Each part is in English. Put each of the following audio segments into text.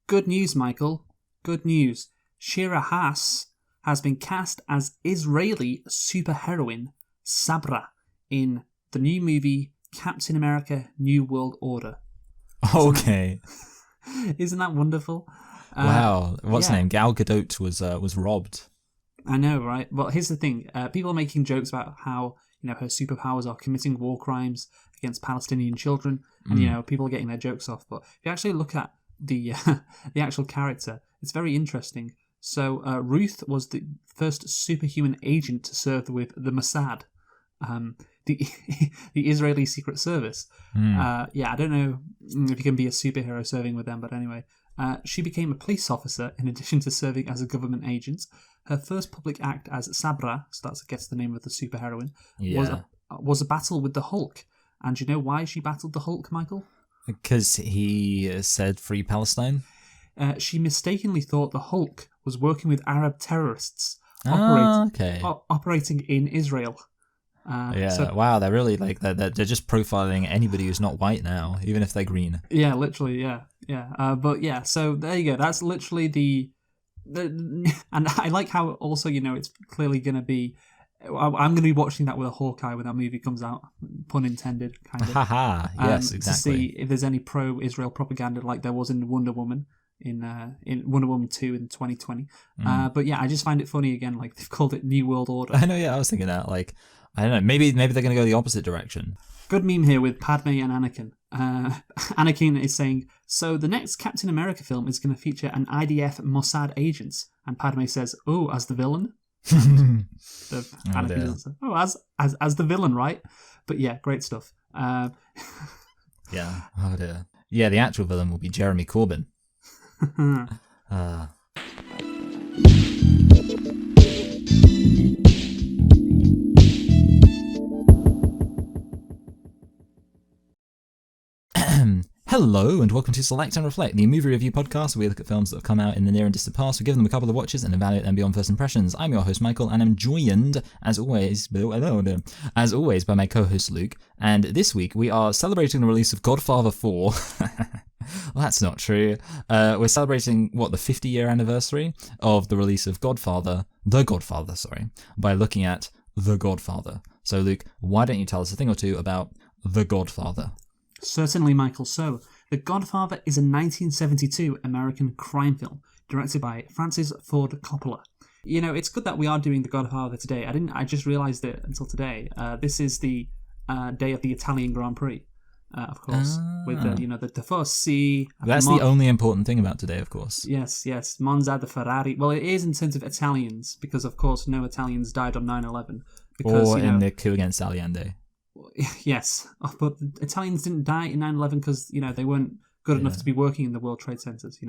Good news, Michael. Good news. Shira Haas has been cast as Israeli superheroine Sabra in the new movie Captain America: New World Order. Okay. Isn't that wonderful? Wow. What's her yeah. name? Gal Gadot was robbed. I know, right? Well, here's the thing. People are making jokes about how, her superpowers are committing war crimes against Palestinian children, and, people are getting their jokes off. But if you actually look at the the actual character, it's very interesting. So Ruth was the first superhuman agent to serve with the Mossad, the the Israeli Secret Service. I don't know if you can be a superhero serving with them, but anyway. She became a police officer in addition to serving as a government agent. Her first public act as Sabra, so that's I guess the name of the superheroine, was a battle with the Hulk. And do you know why she battled the Hulk, Michael? Because he said free Palestine? She mistakenly thought the Hulk was working with Arab terrorists operating in Israel. Wow, they're really they're just profiling anybody who's not white now, even if they're green. Yeah, literally, yeah. So there you go. That's literally the and I like how also, it's clearly going to be, I'm going to be watching that with a Hawkeye when that movie comes out, pun intended, kind of. Haha, yes, exactly. To see if there's any pro-Israel propaganda like there was in Wonder Woman, in Wonder Woman 2 in 2020. But yeah, I just find it funny again, like they've called it New World Order. I know, yeah, I was thinking that, I don't know, maybe they're going to go the opposite direction. Good meme here with Padme and Anakin. Anakin is saying, so the next Captain America film is going to feature an IDF Mossad agent. And Padme says, oh, as the villain? Anakin doesn't say, oh, as the villain, right? But yeah, great stuff. Yeah. Oh dear. Yeah, the actual villain will be Jeremy Corbyn. Hello and welcome to Select and Reflect, the movie review podcast where we look at films that have come out in the near and distant past. We give them a couple of watches and evaluate them beyond first impressions. I'm your host Michael, and I'm joined as always by my co-host Luke. And this week we are celebrating the release of Godfather 4. Well, that's not true. We're celebrating the 50-year anniversary of the release of The Godfather, by looking at The Godfather. So Luke, why don't you tell us a thing or two about The Godfather? Certainly, Michael. So, The Godfather is a 1972 American crime film directed by Francis Ford Coppola. It's good that we are doing The Godfather today. I just realised it until today. This is the day of the Italian Grand Prix, of course, with the Tifosi. That's the only important thing about today, of course. Yes. Monza, the Ferrari. Well, it is in terms of Italians, because, of course, no Italians died on 9/11. Or in the coup against Allende. Yes, but Italians didn't die in 9/11 because, they weren't good enough to be working in the World Trade Centers,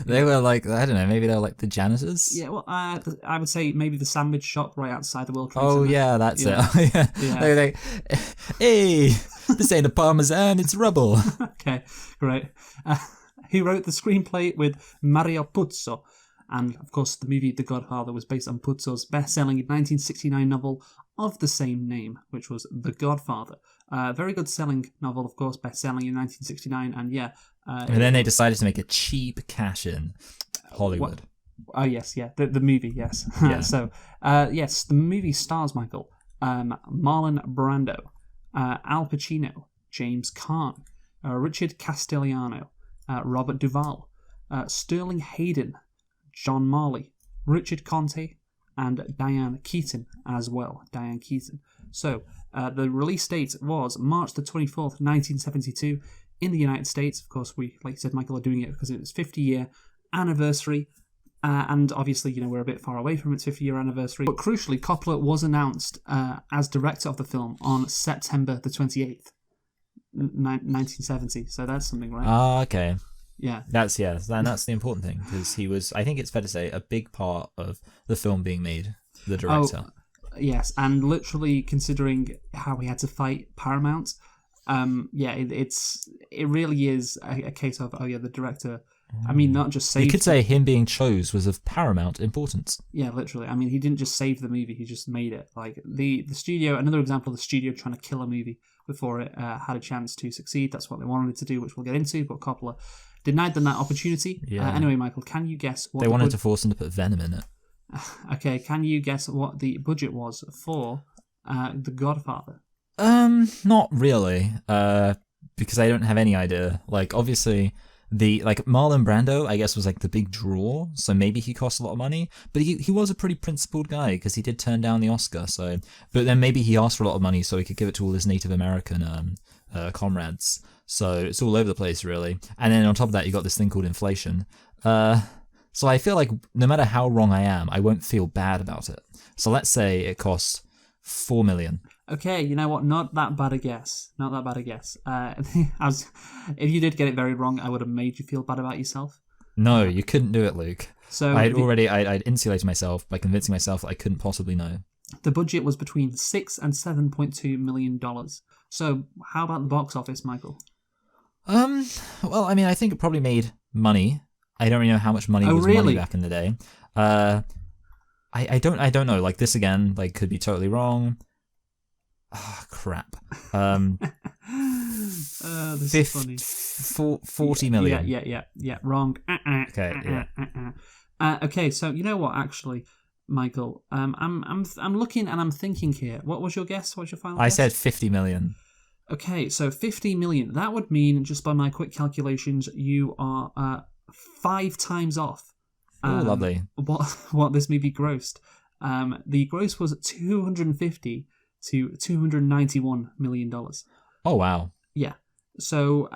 They were I don't know, maybe they were the janitors? Yeah, well, I would say maybe the sandwich shop right outside the World Trade Center. Oh, yeah, that's it. Oh, yeah. Hey, this ain't a Parmesan, it's rubble. Okay, great. He wrote the screenplay with Mario Puzo. And, of course, the movie The Godfather was based on Puzo's best-selling 1969 novel of the same name, which was The Godfather. Very good selling novel, of course, best-selling in 1969, and yeah. And then they decided to make a cheap cash-in. Hollywood. Oh, yes, yeah, the movie, yes. Yeah. So, yes, the movie stars, Michael, Marlon Brando, Al Pacino, James Caan, Richard Castellano, Robert Duvall, Sterling Hayden, John Marley, Richard Conte, and Diane Keaton as well. So, the release date was March the 24th, 1972 in the United States. Of course, we, like you said, Michael, are doing it because it was 50-year anniversary. And obviously, we're a bit far away from its 50-year anniversary. But crucially, Coppola was announced as director of the film on September the 28th, 1970. So that's something, right? Ah, okay. Yeah. That's the important thing, because he was, I think it's fair to say, a big part of the film being made, the director. Oh, yes, and literally considering how he had to fight Paramount, it really is a case of, the director, I mean, not just saved... You could say him being chose was of paramount importance. Yeah, literally. I mean, he didn't just save the movie, he just made it. Like, the studio, another example of the studio trying to kill a movie before it had a chance to succeed. That's what they wanted it to do, which we'll get into, but Coppola denied them that opportunity. Yeah. Anyway, Michael, can you guess what They wanted to force them to put venom in it. Okay, can you guess what the budget was for The Godfather? Not really. Because I don't have any idea. Like, obviously, Marlon Brando, I guess, was like the big draw, so maybe he cost a lot of money. But he was a pretty principled guy because he did turn down the Oscar. So, but then maybe he asked for a lot of money so he could give it to all his Native American comrades. So it's all over the place, really. And then on top of that, you got this thing called inflation. So I feel like no matter how wrong I am, I won't feel bad about it. So let's say it costs $4 million. Okay, you know what? Not that bad a guess. If you did get it very wrong, I would have made you feel bad about yourself. No, you couldn't do it, Luke. So I'd insulated myself by convincing myself that I couldn't possibly know. The budget was between $6 and $7.2 million. So how about the box office, Michael? Well, I mean, I think it probably made money. I don't really know how much money was money back in the day. I don't know. Like, this again, like, could be totally wrong. Ah, crap. This is funny. 40 million. Yeah. Wrong. Okay. Yeah. Okay. So you know what? Actually, Michael, I'm looking and I'm thinking here. What was your guess? What's your final guess? I said 50 million. Okay, so 50 million. That would mean, just by my quick calculations, you are 5 times off. Oh, lovely. What this movie grossed. The gross was $250 to $291 million. Oh, wow. Yeah. So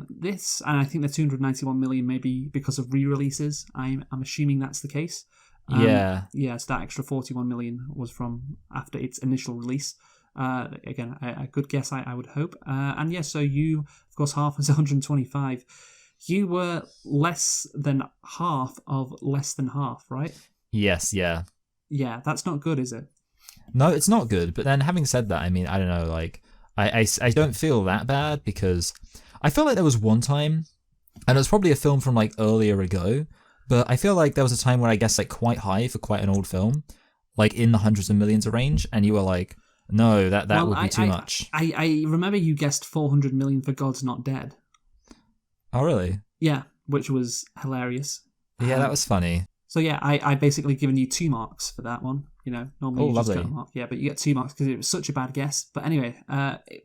this, and I think the 291 million maybe because of re-releases. I'm assuming that's the case. Yeah. Yeah, so that extra 41 million was from after its initial release. Again, a good guess, I would hope. And yeah, so you, of course, half was 125. You were less than half of less than half, right? Yes, yeah. Yeah, that's not good, is it? No, it's not good. But then having said that, I mean, I don't know, like, I don't feel that bad because I feel like there was one time, and it was probably a film from like earlier ago, but I feel like there was a time where I guess like quite high for quite an old film, like in the hundreds of millions of range, and you were like, no, that would be too much. I remember you guessed 400 million for God's Not Dead. Oh, really? Yeah, which was hilarious. Yeah, that was funny. So yeah, I basically given you 2 marks for that one. You know, normally you just lovely. get a mark. Yeah, but you get 2 marks because it was such a bad guess. But anyway,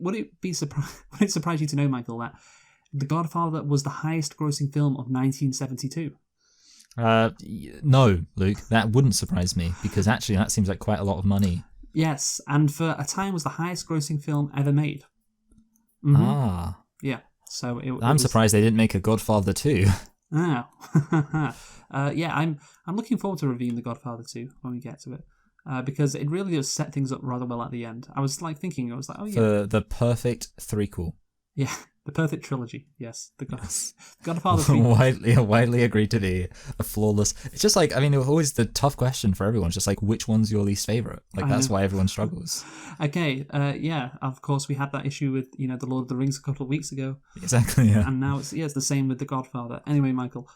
would it surprise you to know, Michael, that The Godfather was the highest grossing film of 1972? No, Luke, that wouldn't surprise me because actually that seems like quite a lot of money. Yes, and for a time was the highest grossing film ever made. Mm-hmm. Ah. Yeah, so I'm surprised they didn't make a Godfather 2. Oh. Yeah, I'm looking forward to reviewing The Godfather 2 when we get to it. Because it really does set things up rather well at the end. I was like, oh yeah. The perfect threequel. Yeah, the perfect trilogy. Yes, the Godfather 3. widely agreed to be a flawless. It's just like, I mean, it was always the tough question for everyone. It's just like, which one's your least favorite? Like, that's why everyone struggles. Okay, yeah, of course we had that issue with, The Lord of the Rings a couple of weeks ago. Exactly, yeah. And now it's the same with The Godfather. Anyway, Michael,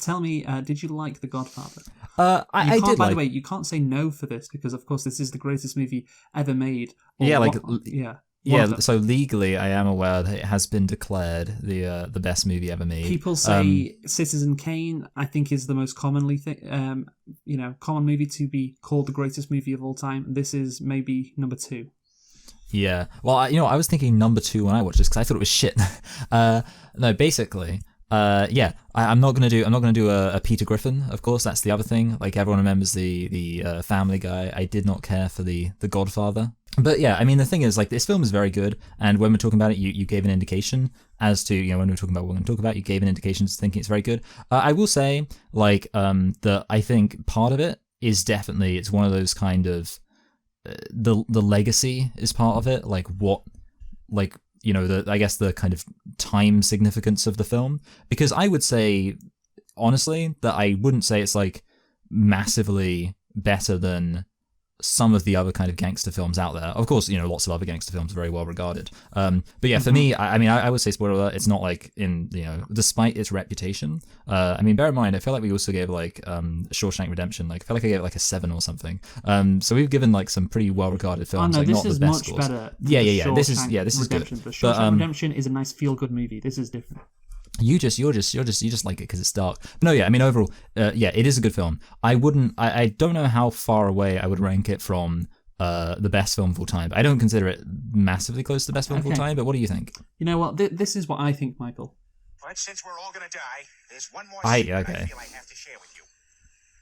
tell me, did you like The Godfather? I did. By the way, you can't say no for this because, of course, this is the greatest movie ever made. Yeah, yeah. Yeah, so legally, I am aware that it has been declared the best movie ever made. People say Citizen Kane, I think, is the most commonly common movie to be called the greatest movie of all time. This is maybe number 2. Yeah, well, I was thinking number 2 when I watched this because I thought it was shit. No, basically, yeah, I'm not gonna do a Peter Griffin. Of course, that's the other thing. Like everyone remembers the Family Guy. I did not care for the Godfather. But yeah, I mean, the thing is, like, this film is very good, and when we're talking about it, you gave an indication as to, when we're talking about what we're going to talk about, you gave an indication to thinking it's very good. I will say, like, that I think part of it is definitely, it's one of those kind of, the legacy is part of it, like, what, like, I guess the kind of time significance of the film, because I would say, honestly, that I wouldn't say it's, like, massively better than some of the other kind of gangster films out there. Of course, lots of other gangster films are very well regarded. But yeah, for me, I would say, spoiler alert, it's not like despite its reputation. I mean, bear in mind, I feel like we also gave like Shawshank Redemption. Like, I feel like I gave it like a 7 or something. So we've given like some pretty well regarded films. Oh no, like, this not is the best much scores. better. Yeah. This is Redemption. good. But Shawshank Redemption is a nice feel good movie. This is different. You just like it because it's dark. But no, yeah, I mean overall, yeah, it is a good film. I don't know how far away I would rank it from the best film of all time. I don't consider it massively close to the best film of all time. But what do you think? You know what? This is what I think, Michael. But since we're all gonna die, there's one more secret I feel I have to share with you.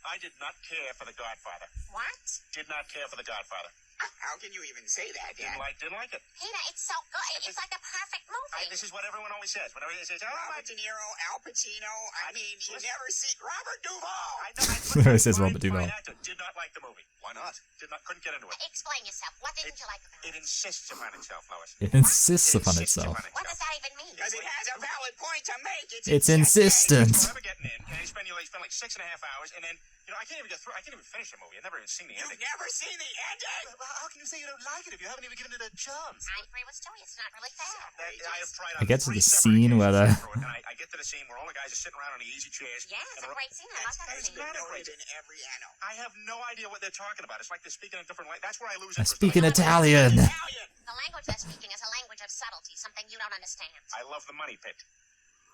I did not care for The Godfather. What? Did not care for The Godfather. How can you even say that, Dad? Didn't like it. Peter, it's so good. It's like the perfect movie. This is what everyone always says. Whenever they say, Robert De Niro, Al Pacino. You never see Robert Duvall. It says Robert Duvall. Did not like the movie. Why not? Couldn't get into it. Explain yourself. What didn't you like about it? It insists upon itself, Lois. It insists upon itself. What does that even mean? Because it has a valid point to make. It's insistent. Forever getting in, and you spend like 6.5 hours, and then I can't even get through. I can't even finish the movie. I've never even seen the ending. You've never seen the ending? Well, how can you say you don't like it if you haven't even given it a chance? I agree with Stewie. It's not really fair. I have tried. I get to the scene where I get to the scene where all the guys are sitting around on the easy chairs. Yeah, it's a great scene. I love that It's scene. not a great scene. Every anno. I have no idea what they're talking about. It's like they're speaking a different language. That's where I lose interest. Speaking Italian. The language they're speaking is a language of subtlety, something you don't understand. I love the money pit.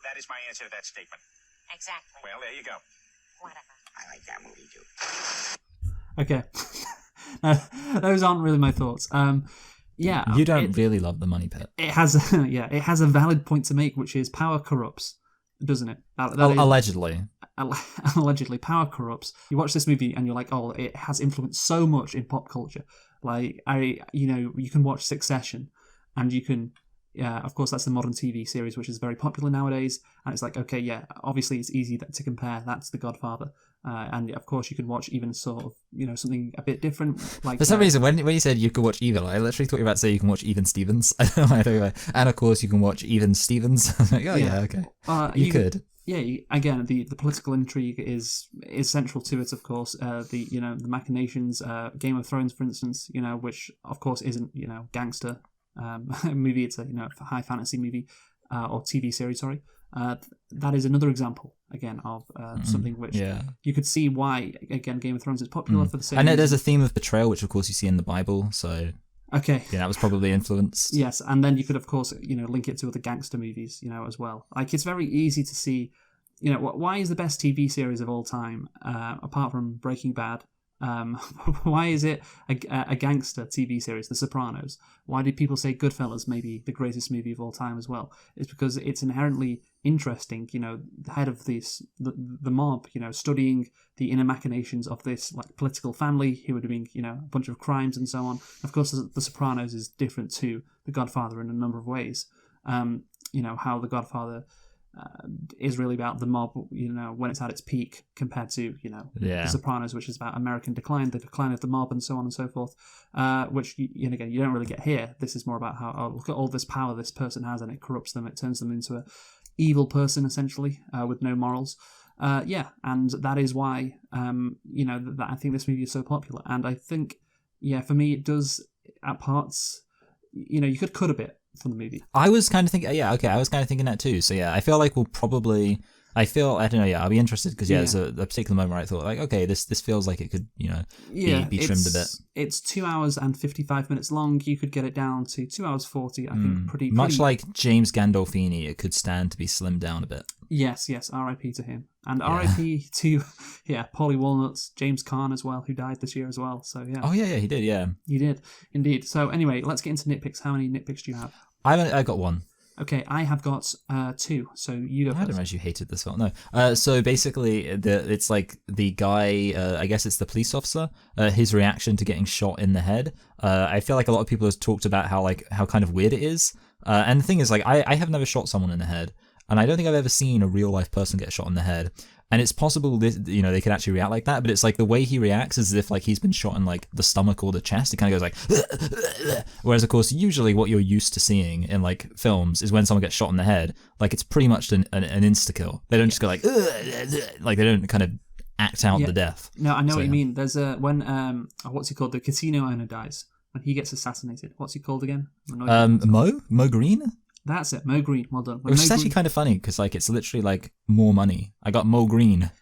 That is my answer to that statement. Exactly. Well, there you go. Whatever. I like that movie too. Okay. Those aren't really my thoughts. Yeah. You don't really love the money pit. It has, it has a valid point to make, which is power corrupts, doesn't it? Allegedly. Allegedly, power corrupts. You watch this movie and you're like, oh, it has influenced so much in pop culture. Like, you can watch Succession, and you can, of course, that's the modern TV series, which is very popular nowadays. And it's like, okay, yeah, obviously it's easy to compare that to The Godfather. And of course, you can watch even sort of, something a bit different. Like for some reason, when you said you could watch Evil, I literally thought you were about to say you can watch Even Stevens. I don't know why I thought you were, and of course, you can watch Even Stevens. I was like, oh yeah, okay. You could. Yeah, again, the political intrigue is central to it, of course. The machinations, Game of Thrones, for instance, which of course isn't gangster movie. It's a high fantasy movie or TV series. Sorry, that is another example again of something which you could see why again Game of Thrones is popular for the same. I know reason. there's a theme of betrayal, which of course you see in the Bible. So. Okay. Yeah, that was probably influenced. Yes, and then you could, of course, link it to other gangster movies, as well. Like, it's very easy to see, why is the best TV series of all time, apart from Breaking Bad, why is it a gangster TV series, The Sopranos? Why did people say Goodfellas may be the greatest movie of all time as well? It's because it's inherently interesting, the head of the mob, studying the inner machinations of this like political family who are doing, a bunch of crimes and so on. Of course, The Sopranos is different to The Godfather in a number of ways. How The Godfather is really about the mob, when it's at its peak, compared to, The Sopranos, which is about American decline, the decline of the mob, and so on and so forth. Which, again, you don't really get here. This is more about how, look at all this power this person has, and it corrupts them. It turns them into a evil person, essentially, with no morals. And that is why, that I think this movie is so popular. And I think, for me, it does, at parts, you could cut a bit from the movie. I was kind of thinking, I was kind of thinking that too. So I feel like we'll probably, I don't know, I'll be interested because there's a particular moment where I thought like, okay, this feels like it could, be trimmed a bit. It's 2 hours and 55 minutes long. You could get it down to 2 hours 40. I think pretty much like James Gandolfini, it could stand to be slimmed down a bit. Yes, R.I.P. to him, and R.I.P. to Paulie Walnuts, James Caan as well, who died this year as well. So yeah. Oh yeah, he did. Yeah, he did indeed. So anyway, let's get into nitpicks. How many nitpicks do you have? I got one. Okay, I have got 2. So you go first. I didn't realize you hated this film. No. So basically, it's like the guy. I guess it's the police officer. His reaction to getting shot in the head. I feel like a lot of people have talked about how kind of weird it is. And the thing is, like, I have never shot someone in the head, and I don't think I've ever seen a real life person get shot in the head. And it's possible this, they could actually react like that, but it's like the way he reacts is as if like he's been shot in like the stomach or the chest. He kind of goes like, whereas of course usually what you're used to seeing in like films is when someone gets shot in the head, like it's pretty much an insta kill. They don't just go like they don't kind of act out the death. No, I know what you mean. There's when what's he called? The casino owner dies when he gets assassinated. What's he called again? Mo Green. That's it, Mo Green. Well done. Which is actually kind of funny because like it's literally like more money. I got Mo Green.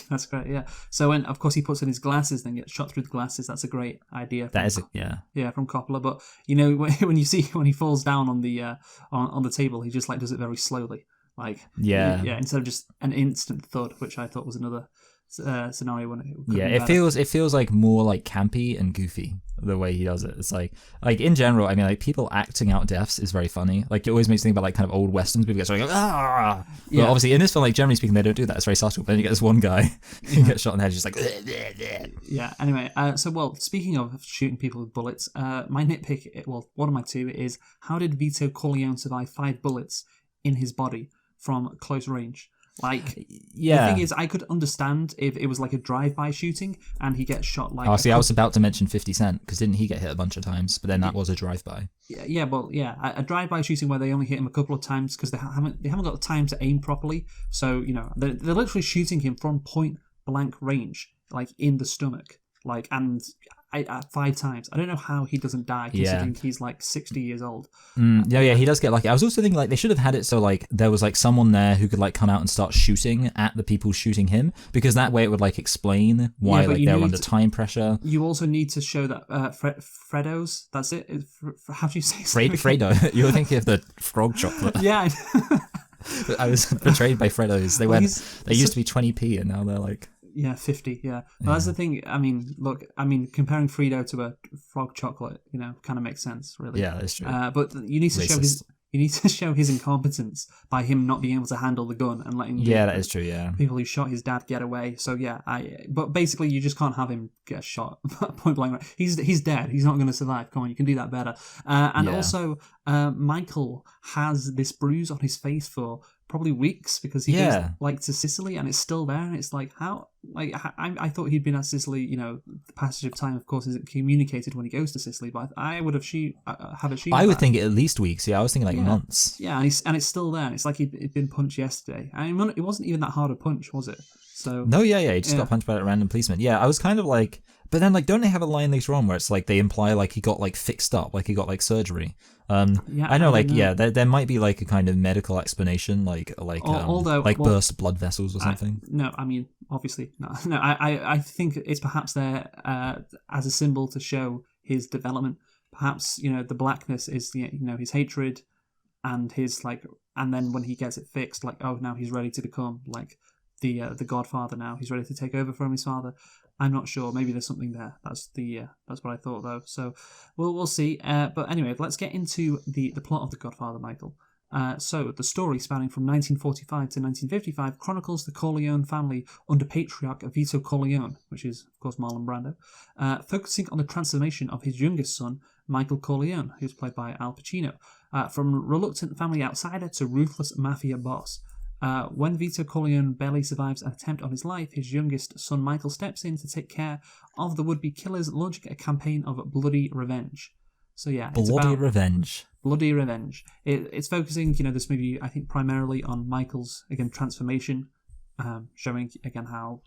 That's great, yeah. So when, of course, he puts in his glasses, then gets shot through the glasses. That's a great idea. That is it, yeah. Yeah, from Coppola. But when you see when he falls down on the table, he just like does it very slowly. Like, Yeah. instead of just an instant thud, which I thought was another scenario when it could Yeah, be it better. feels like more like campy and goofy the way he does it. It's like in general, I mean, like people acting out deaths is very funny. Like it always makes me think about like kind of old westerns. People get sort of like, ah. Yeah. But obviously in this film, like generally speaking, they don't do that. It's very subtle. But then you get this one guy who gets shot in the head, just like. Yeah. Anyway, speaking of shooting people with bullets, my nitpick, one of my two is how did Vito Corleone survive 5 bullets in his body from close range? Like, yeah. The thing is, I could understand if it was like a drive-by shooting and he gets shot like... Oh, see, I was about to mention 50 Cent, because didn't he get hit a bunch of times? But then that was a drive-by. A drive-by shooting where they only hit him a couple of times because they haven't got the time to aim properly. So, they're literally shooting him from point-blank range, like in the stomach. Like, and... 5 times. I don't know how he doesn't die, considering he's like 60 years old. He does get lucky. I was also thinking like they should have had it so like there was like someone there who could like come out and start shooting at the people shooting him, because that way it would like explain why like they're under time pressure. You also need to show that Freddo's. That's it. How do you say Fredo? You were thinking of the frog chocolate. Yeah. I was betrayed by Freddo's. They used to be 20p and now they're like. Yeah, 50, yeah. But that's the thing, comparing Frito to a frog chocolate, kind of makes sense, really. Yeah, that's true. But you need to show his incompetence by him not being able to handle the gun and letting that is true, yeah. people who shot his dad get away. So but basically you just can't have him get shot point blank. He's dead. He's not going to survive. Come on, you can do that better. Also, Michael has this bruise on his face for probably weeks because he goes like to Sicily and it's still there, and it's like how I thought he'd been at Sicily. The passage of time, of course, isn't communicated when he goes to Sicily, but I would have assumed. I would think at least weeks. Yeah, I was thinking like months. Yeah, and it's still there. And it's like he'd been punched yesterday. I mean, it wasn't even that hard a punch, was it? So no, he just got punched by a random policeman. Yeah, I was kind of like, but then like, don't they have a line later on where it's like they imply like he got like fixed up, like he got like surgery? I know, there might be like a kind of medical explanation, burst blood vessels or something. No, I mean, obviously, no. I think it's perhaps there as a symbol to show his development. Perhaps the blackness is his hatred and his and then when he gets it fixed, like, oh, now he's ready to become like the Godfather. Now he's ready to take over from his father. I'm not sure. Maybe there's something there. That's what I thought though. So we'll see. But anyway, let's get into the plot of The Godfather, Michael. So the story, spanning from 1945 to 1955, chronicles the Corleone family under patriarch Vito Corleone, which is of course Marlon Brando, focusing on the transformation of his youngest son, Michael Corleone, who's played by Al Pacino, from reluctant family outsider to ruthless mafia boss. When Vito Corleone barely survives an attempt on his life, his youngest son Michael steps in to take care of the would-be killers, launching a campaign of bloody revenge. So yeah, Bloody revenge. It's focusing, this movie, I think, primarily on Michael's, again, transformation, showing, again, how,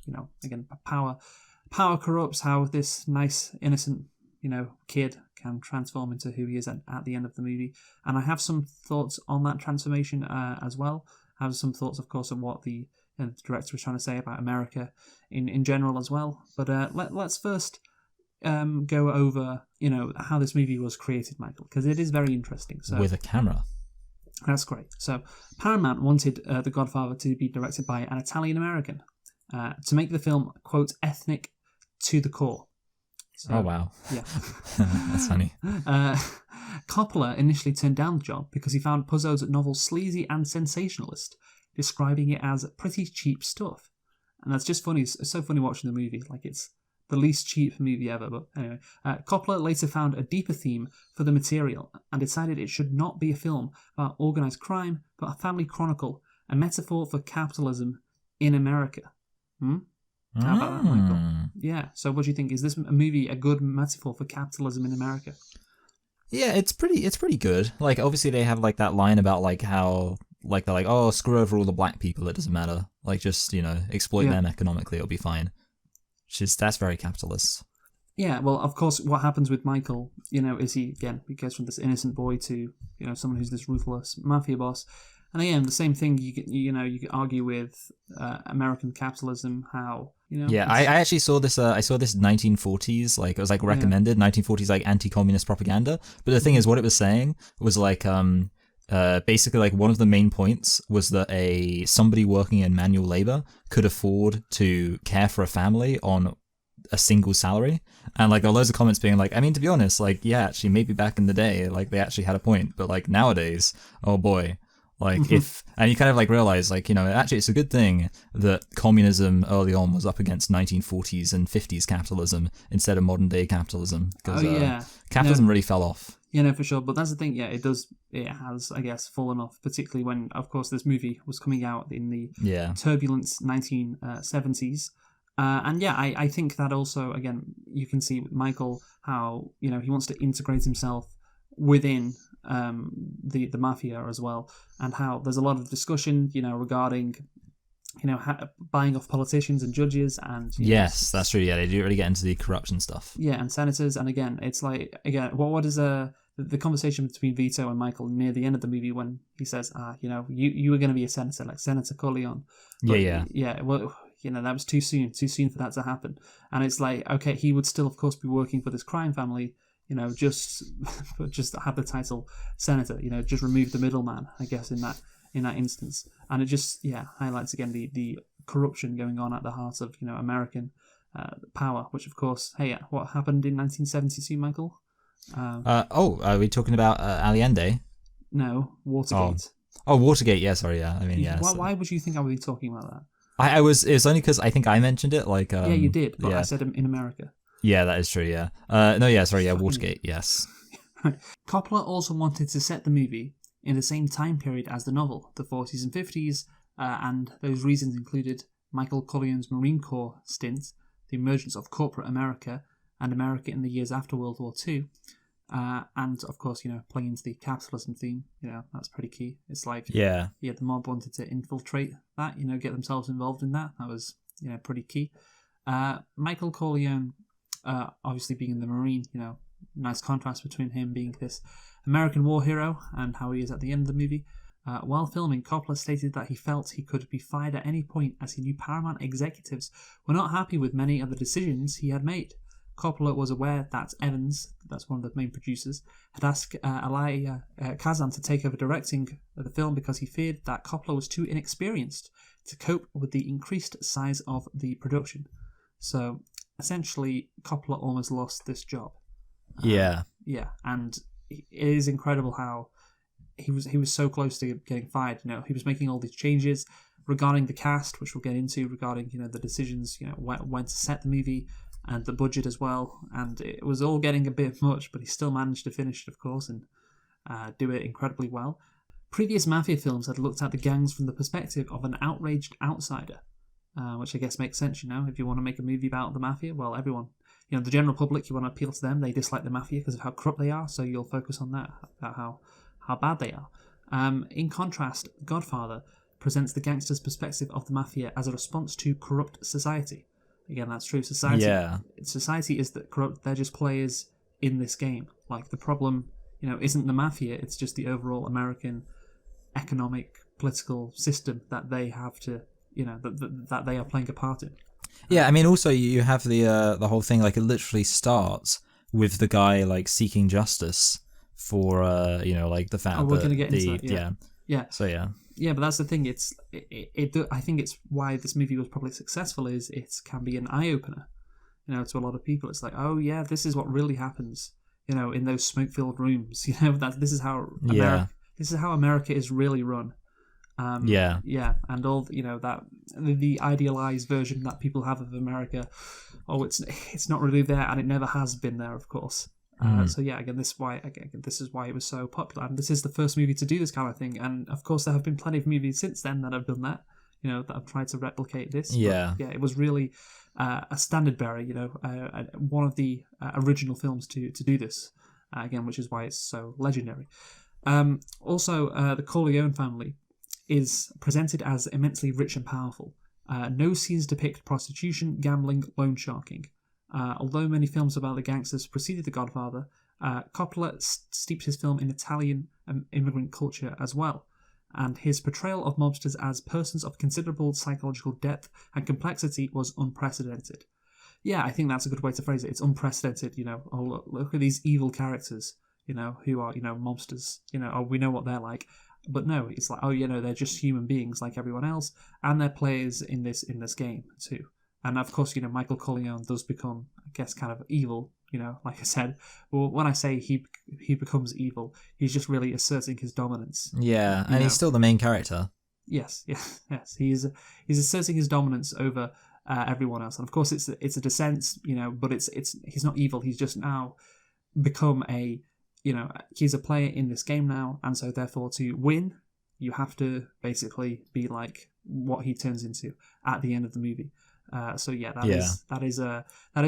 power corrupts, how this nice, innocent, kid can transform into who he is at the end of the movie. And I have some thoughts on that transformation as well. I have some thoughts, of course, on what the director was trying to say about America in general as well. But let's first go over, how this movie was created, Michael, because it is very interesting. So with a camera. That's great. So Paramount wanted The Godfather to be directed by an Italian-American to make the film, quote, ethnic to the core. So, oh, wow. Yeah. That's funny. Coppola initially turned down the job because he found Puzo's novel sleazy and sensationalist, describing it as pretty cheap stuff. And that's just funny. It's so funny watching the movie. Like, it's the least cheap movie ever. But anyway, Coppola later found a deeper theme for the material and decided it should not be a film about organized crime, but a family chronicle, a metaphor for capitalism in America. How about that, Michael? Yeah. So, what do you think? Is this movie a good metaphor for capitalism in America? Yeah, it's pretty good. Like, obviously, they have like that line about like how like they're like, oh, screw over all the black people. It doesn't matter. Like, just exploit them economically. It'll be fine. That's very capitalist. Yeah. Well, of course, what happens with Michael, is he goes from this innocent boy to someone who's this ruthless mafia boss. And again, the same thing you could argue with American capitalism. How Yeah, I actually saw this. I saw this 1940s, like it was like recommended 1940s like anti-communist propaganda. But the thing is, what it was saying was like basically like one of the main points was that somebody working in manual labor could afford to care for a family on a single salary. And like there were loads of comments being like, I mean, to be honest, like, yeah, actually maybe back in the day, like they actually had a point, but like nowadays, oh boy, like and you kind of like realize like, you know, actually it's a good thing that communism early on was up against 1940s and 50s capitalism instead of modern day capitalism, because capitalism really fell off. Yeah, no, for sure. But that's the thing, it has, I guess, fallen off, particularly when, of course, this movie was coming out in the turbulent 1970s. And yeah, I think that also, again, you can see with Michael how, you know, he wants to integrate himself within the mafia as well, and how there's a lot of discussion, you know, regarding, you know, buying off politicians and judges and... Yes, that's true, yeah, they do really get into the corruption stuff. Yeah, and senators, and again, it's like, again, what is the conversation between Vito and Michael near the end of the movie when he says, you know, you were going to be a senator, like Senator Corleone. But, yeah, well... You know, that was too soon for that to happen. And it's like, okay, he would still, of course, be working for this crime family, you know, just have the title senator, you know, just remove the middleman, I guess, in that instance. And it just, highlights again the corruption going on at the heart of, you know, American power, which, of course, what happened in 1972, Michael? Are we talking about Allende? No, Watergate. Oh, Watergate, yeah, sorry, yeah. I mean, yeah. Why would you think I would be talking about that? It was only because I think I mentioned it, like... yeah, you did, but I said in America. Yeah, that is true, yeah. Watergate, yes. Coppola also wanted to set the movie in the same time period as the novel, the 40s and 50s, and those reasons included Michael Corleone's Marine Corps stint, the emergence of corporate America, and America in the years after World War II. And of course, you know, playing into the capitalism theme, you know, that's pretty key. It's like, the mob wanted to infiltrate that, you know, get themselves involved in that. That was, you know, pretty key. Michael Corleone, obviously being in the Marine, you know, nice contrast between him being this American war hero and how he is at the end of the movie. While filming, Coppola stated that he felt he could be fired at any point as he knew Paramount executives were not happy with many of the decisions he had made. Coppola was aware that Evans, that's one of the main producers, had asked Elia Kazan to take over directing the film because he feared that Coppola was too inexperienced to cope with the increased size of the production. So, essentially, Coppola almost lost this job. Yeah, and it is incredible how he was so close to getting fired. You know, he was making all these changes regarding the cast, which we'll get into, regarding, you know, the decisions, you know, when to set the movie, and the budget as well, and it was all getting a bit much, but he still managed to finish it, of course, and do it incredibly well. Previous mafia films had looked at the gangs from the perspective of an outraged outsider, which I guess makes sense, you know, if you want to make a movie about the mafia, well, everyone, you know, the general public, you want to appeal to them, they dislike the mafia because of how corrupt they are, so you'll focus on that, about how bad they are. In contrast, Godfather presents the gangster's perspective of the mafia as a response to corrupt society. Again, that's true. Society is that corrupt. They're just players in this game. Like, the problem, you know, isn't the mafia. It's just the overall American economic, political system that they have to, you know, that they are playing a part in. Yeah, I mean, also you have the whole thing. Like, it literally starts with the guy like seeking justice for you know, like the fact that we're gonna get into that, yeah. So yeah. Yeah, but that's the thing. I think it's why this movie was probably successful. Is it can be an eye opener, you know, to a lot of people. It's like, oh yeah, this is what really happens, you know, in those smoke-filled rooms. You know, this is how America is really run. And all, you know, that the idealized version that people have of America. Oh, it's not really there, and it never has been there, of course. So yeah, again, this is why it was so popular, and this is the first movie to do this kind of thing. And of course, there have been plenty of movies since then that have done that, you know, that have tried to replicate this. Yeah, but, it was really a standard bearer, you know, one of the original films to do this. Again, which is why it's so legendary. Also, the Corleone family is presented as immensely rich and powerful. No scenes depict prostitution, gambling, loan sharking. Although many films about the gangsters preceded The Godfather, Coppola steeped his film in Italian immigrant culture as well, and his portrayal of mobsters as persons of considerable psychological depth and complexity was unprecedented. Yeah, I think that's a good way to phrase it. It's unprecedented, you know. Oh, look at these evil characters, who are, mobsters, or we know what they're like. But no, it's like, they're just human beings like everyone else, and they're players in this game too. And of course, Michael Corleone does become, I guess, kind of evil, like I said. Well, when I say he becomes evil, he's just really asserting his dominance. Yeah, and he's still the main character. Yes. He's asserting his dominance over everyone else, and of course, it's a descent, but he's not evil. He's just now become he's a player in this game now, and so therefore to win, you have to basically be like what he turns into at the end of the movie. That is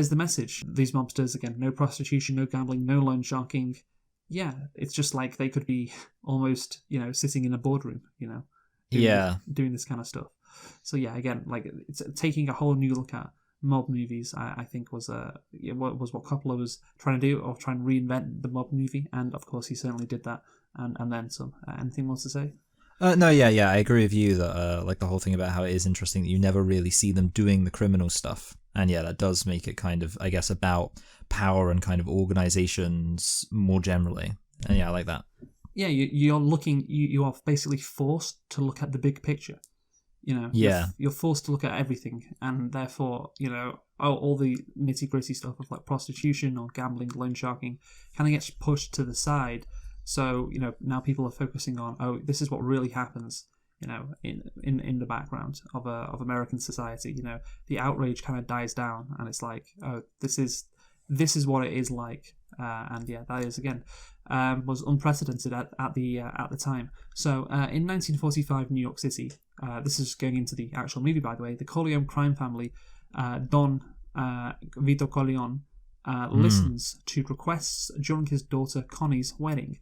the message. These mobsters, again, no prostitution, no gambling, no loan sharking. Yeah, it's just like they could be almost, sitting in a boardroom, doing this kind of stuff. So yeah, again, like it's taking a whole new look at mob movies. I think was what Coppola was trying to do, or trying to reinvent the mob movie, and of course he certainly did that, and then some. Anything more to say? No, yeah, I agree with you that like the whole thing about how it is interesting that you never really see them doing the criminal stuff, and yeah, that does make it kind of, I guess, about power and kind of organizations more generally, and yeah, I like that. Yeah, you are basically forced to look at the big picture. You're forced to look at everything, and therefore, all the nitty gritty stuff of like prostitution or gambling, loan sharking, kind of gets pushed to the side. So, now people are focusing on, this is what really happens, in the background of American society. The outrage kind of dies down, and it's like, this is what it is like. And yeah, that is, again, was unprecedented at the time. So, in 1945 New York City, this is going into the actual movie, by the way, the Corleone crime family, Don Vito Corleone, listens to requests during his daughter Connie's wedding.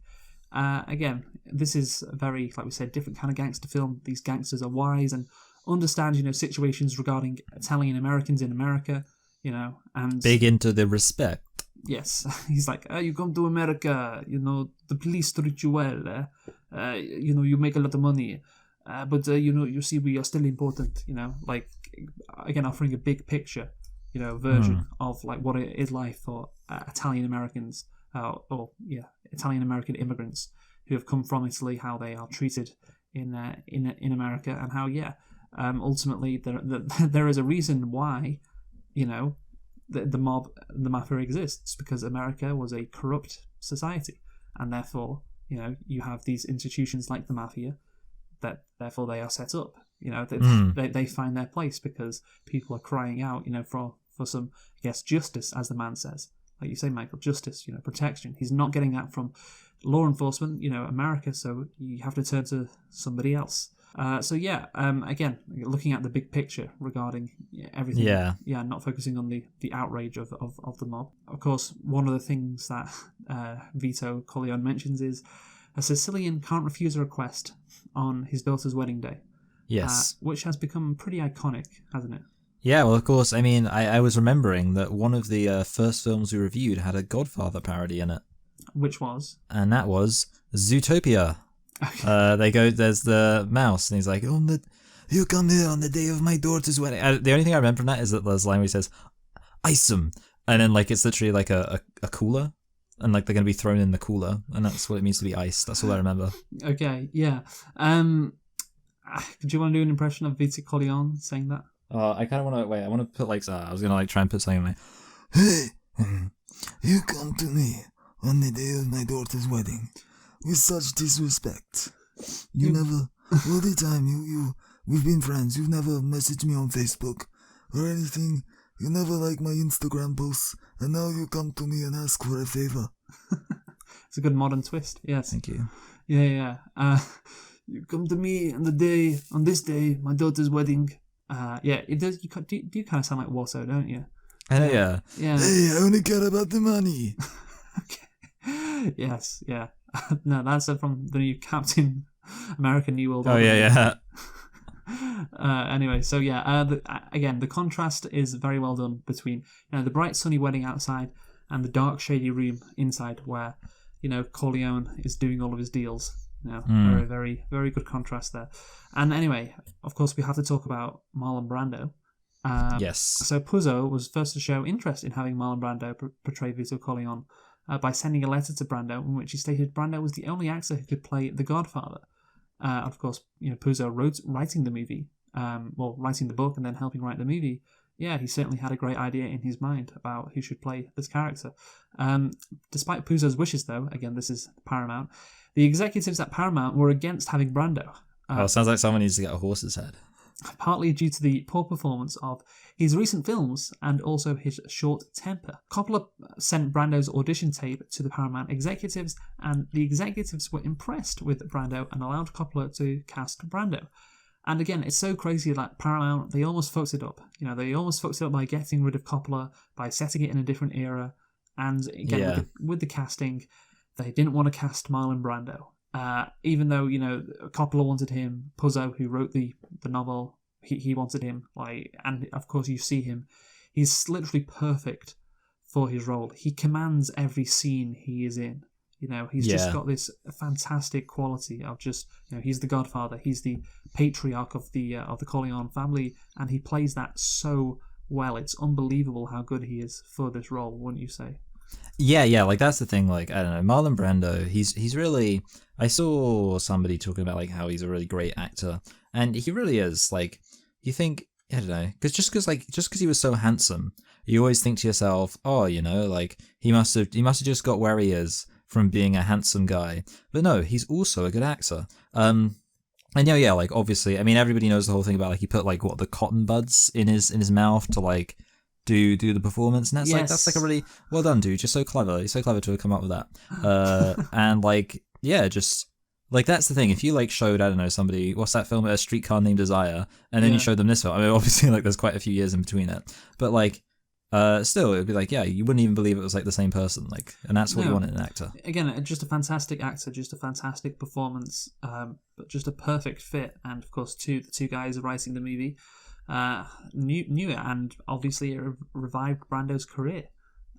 Again, this is a very, like we said, different kind of gangster film. These gangsters are wise and understand, situations regarding Italian Americans in America, and big into the respect. Yes, he's like, you come to America, the police treat you well, you make a lot of money, but you see, we are still important, like, again, offering a big picture, version of like what it is like for Italian Americans, Italian American immigrants who have come from Italy, how they are treated in America, and how ultimately there is a reason why the mafia exists, because America was a corrupt society, and therefore you have these institutions like the mafia that therefore they are set up. They find their place because people are crying out for some, I guess, justice, as the man says. Like you say, Michael, justice, protection. He's not getting that from law enforcement, America, so you have to turn to somebody else. Again, looking at the big picture regarding everything. Yeah, not focusing on the outrage of the mob. Of course, one of the things that Vito Corleone mentions is a Sicilian can't refuse a request on his daughter's wedding day. Yes. Which has become pretty iconic, hasn't it? Yeah, well, of course. I mean, I was remembering that one of the first films we reviewed had a Godfather parody in it. Which was? And that was Zootopia. Okay. There's the mouse, and he's like, you come here on the day of my daughter's wedding. The only thing I remember from that is that there's a line where he says, ice 'em. And then, like, it's literally like a cooler, and, like, they're going to be thrown in the cooler, and that's what it means to be ice. That's all I remember. Okay, yeah. Do you want to do an impression of Vito Corleone saying that? I kind of want to, I want to put, like, I was going to, like, try and put something like, hey, you come to me on the day of my daughter's wedding with such disrespect. You never, all the time, we've been friends, you've never messaged me on Facebook or anything, you never like my Instagram posts, and now you come to me and ask for a favor. It's a good modern twist, yes. Thank you. Yeah. You come to me on this day, my daughter's wedding. It does. You do kind of sound like Watto, don't you? I know, yeah. Hey, I only care about the money. Okay. Yes, yeah. No, that's from the new Captain America New World Order. Oh, yeah. Anyway, so yeah, again, the contrast is very well done between the bright sunny wedding outside and the dark shady room inside where Corleone is doing all of his deals. Very, very, very good contrast there. And anyway, of course, we have to talk about Marlon Brando. Yes. So Puzo was first to show interest in having Marlon Brando portray Vito Corleone by sending a letter to Brando in which he stated Brando was the only actor who could play the Godfather. Of course, Puzo writing the movie, writing the book and then helping write the movie. Yeah, he certainly had a great idea in his mind about who should play this character. Despite Puzo's wishes, though, again, this is Paramount, the executives at Paramount were against having Brando. Sounds like someone needs to get a horse's head. Partly due to the poor performance of his recent films and also his short temper. Coppola sent Brando's audition tape to the Paramount executives, and the executives were impressed with Brando and allowed Coppola to cast Brando. And again, it's so crazy that Paramount, they almost fucked it up. They almost fucked it up by getting rid of Coppola, by setting it in a different era, and again, with the casting, they didn't want to cast Marlon Brando. Even though, Coppola wanted him, Puzo, who wrote the novel, he wanted him, and of course you see him, he's literally perfect for his role. He commands every scene he is in. He's just got this fantastic quality of just, he's the Godfather, he's the patriarch of the Corleone family, and he plays that so well. It's unbelievable how good he is for this role, wouldn't you say? Yeah, that's the thing, I don't know, Marlon Brando, he's really, I saw somebody talking about, how he's a really great actor, and he really is, you think, I don't know, just because he was so handsome, you always think to yourself, oh, he must have just got where he is from being a handsome guy, but no, he's also a good actor, and obviously, I mean, everybody knows the whole thing about, he put, the cotton buds in his mouth to, do the performance, and that's that's a really well done, dude. You're so clever. You're so clever to have come up with that. And that's the thing. If you showed, I don't know, somebody, what's that film, A Streetcar Named Desire, and then you showed them this film. I mean, obviously there's quite a few years in between it, but still, it would be you wouldn't even believe it was the same person. And that's what you want in an actor. Again, just a fantastic actor, just a fantastic performance, but just a perfect fit. And of course, the two guys writing the movie knew it, and obviously it revived Brando's career.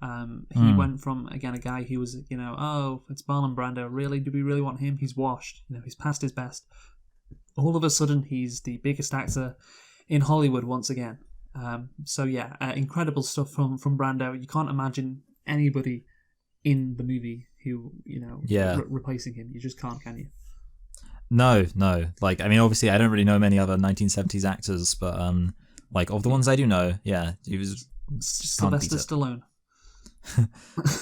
He went from, again, a guy who was, it's Marlon Brando, really? Do we really want him? He's washed, he's past his best. All of a sudden, he's the biggest actor in Hollywood once again. Incredible stuff from Brando. You can't imagine anybody in the movie who, replacing him. You just can't, can you? No. I mean, obviously, I don't really know many other 1970s actors, but of the ones I do know, he was just Sylvester Stallone.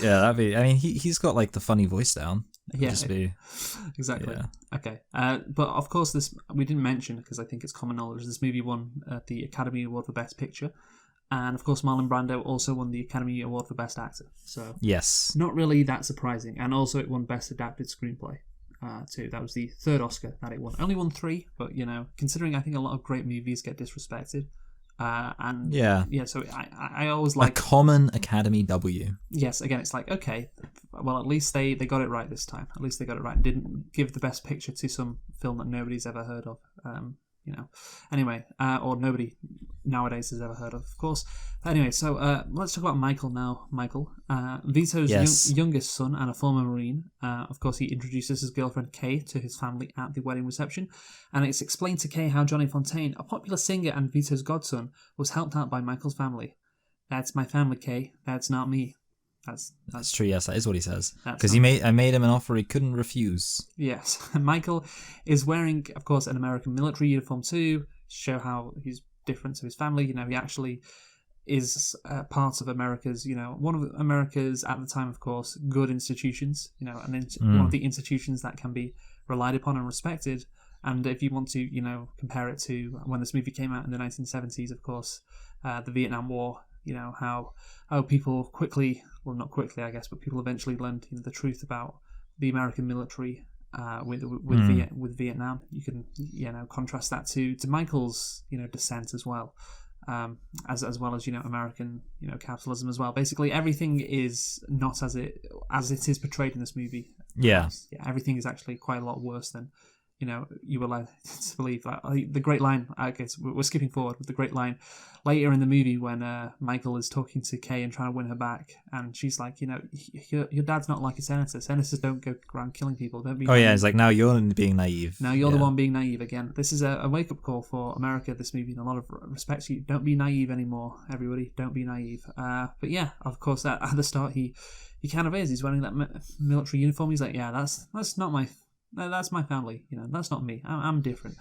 Yeah, that'd be. I mean, he's got the funny voice down. Exactly. Yeah. Okay, but of course, this we didn't mention because I think it's common knowledge. This movie won the Academy Award for Best Picture, and of course, Marlon Brando also won the Academy Award for Best Actor. So yes, not really that surprising, and also it won Best Adapted Screenplay. Too. That was the third Oscar that it won. Only won 3, but considering I think a lot of great movies get disrespected, so I always like a common Academy W. Yes, again, it's okay, well, at least they got it right this time. At least they got it right and didn't give the Best Picture to some film that nobody's ever heard of. Anyway, or nobody nowadays has ever heard of course. Anyway, so let's talk about Michael now. Michael, Vito's youngest son and a former Marine. Of course, he introduces his girlfriend Kay to his family at the wedding reception, and it's explained to Kay how Johnny Fontaine, a popular singer and Vito's godson, was helped out by Michael's family. That's my family, Kay. That's not me. That's true. Yes, that is what he says. Because I made him an offer he couldn't refuse. Yes, Michael is wearing, of course, an American military uniform too, to show how he's different to his family. He actually is part of America's, one of America's at the time, of course, good institutions. One of the institutions that can be relied upon and respected. And if you want to, compare it to when this movie came out in the 1970s, of course, the Vietnam War. How people quickly, well, not quickly, I guess, but people eventually learned the truth about the American military with Vietnam. You can contrast that to Michael's descent as well, as well as American capitalism as well. Basically, everything is not as it is portrayed in this movie. Yeah, everything is actually quite a lot worse than you were led to believe that. The great line, okay, so we're skipping forward with the great line later in the movie when Michael is talking to Kay and trying to win her back, and she's like, your dad's not like a senator. Senators don't go around killing people. Don't be. Oh yeah, it's like now you're being naive. Now you're the one being naive again. This is a wake up call for America. This movie, in a lot of respects, you don't be naive anymore. Everybody, don't be naive. But yeah, of course, at the start he kind of is. He's wearing that military uniform. He's like, yeah, that's not my. That's my family, that's not me. I'm different.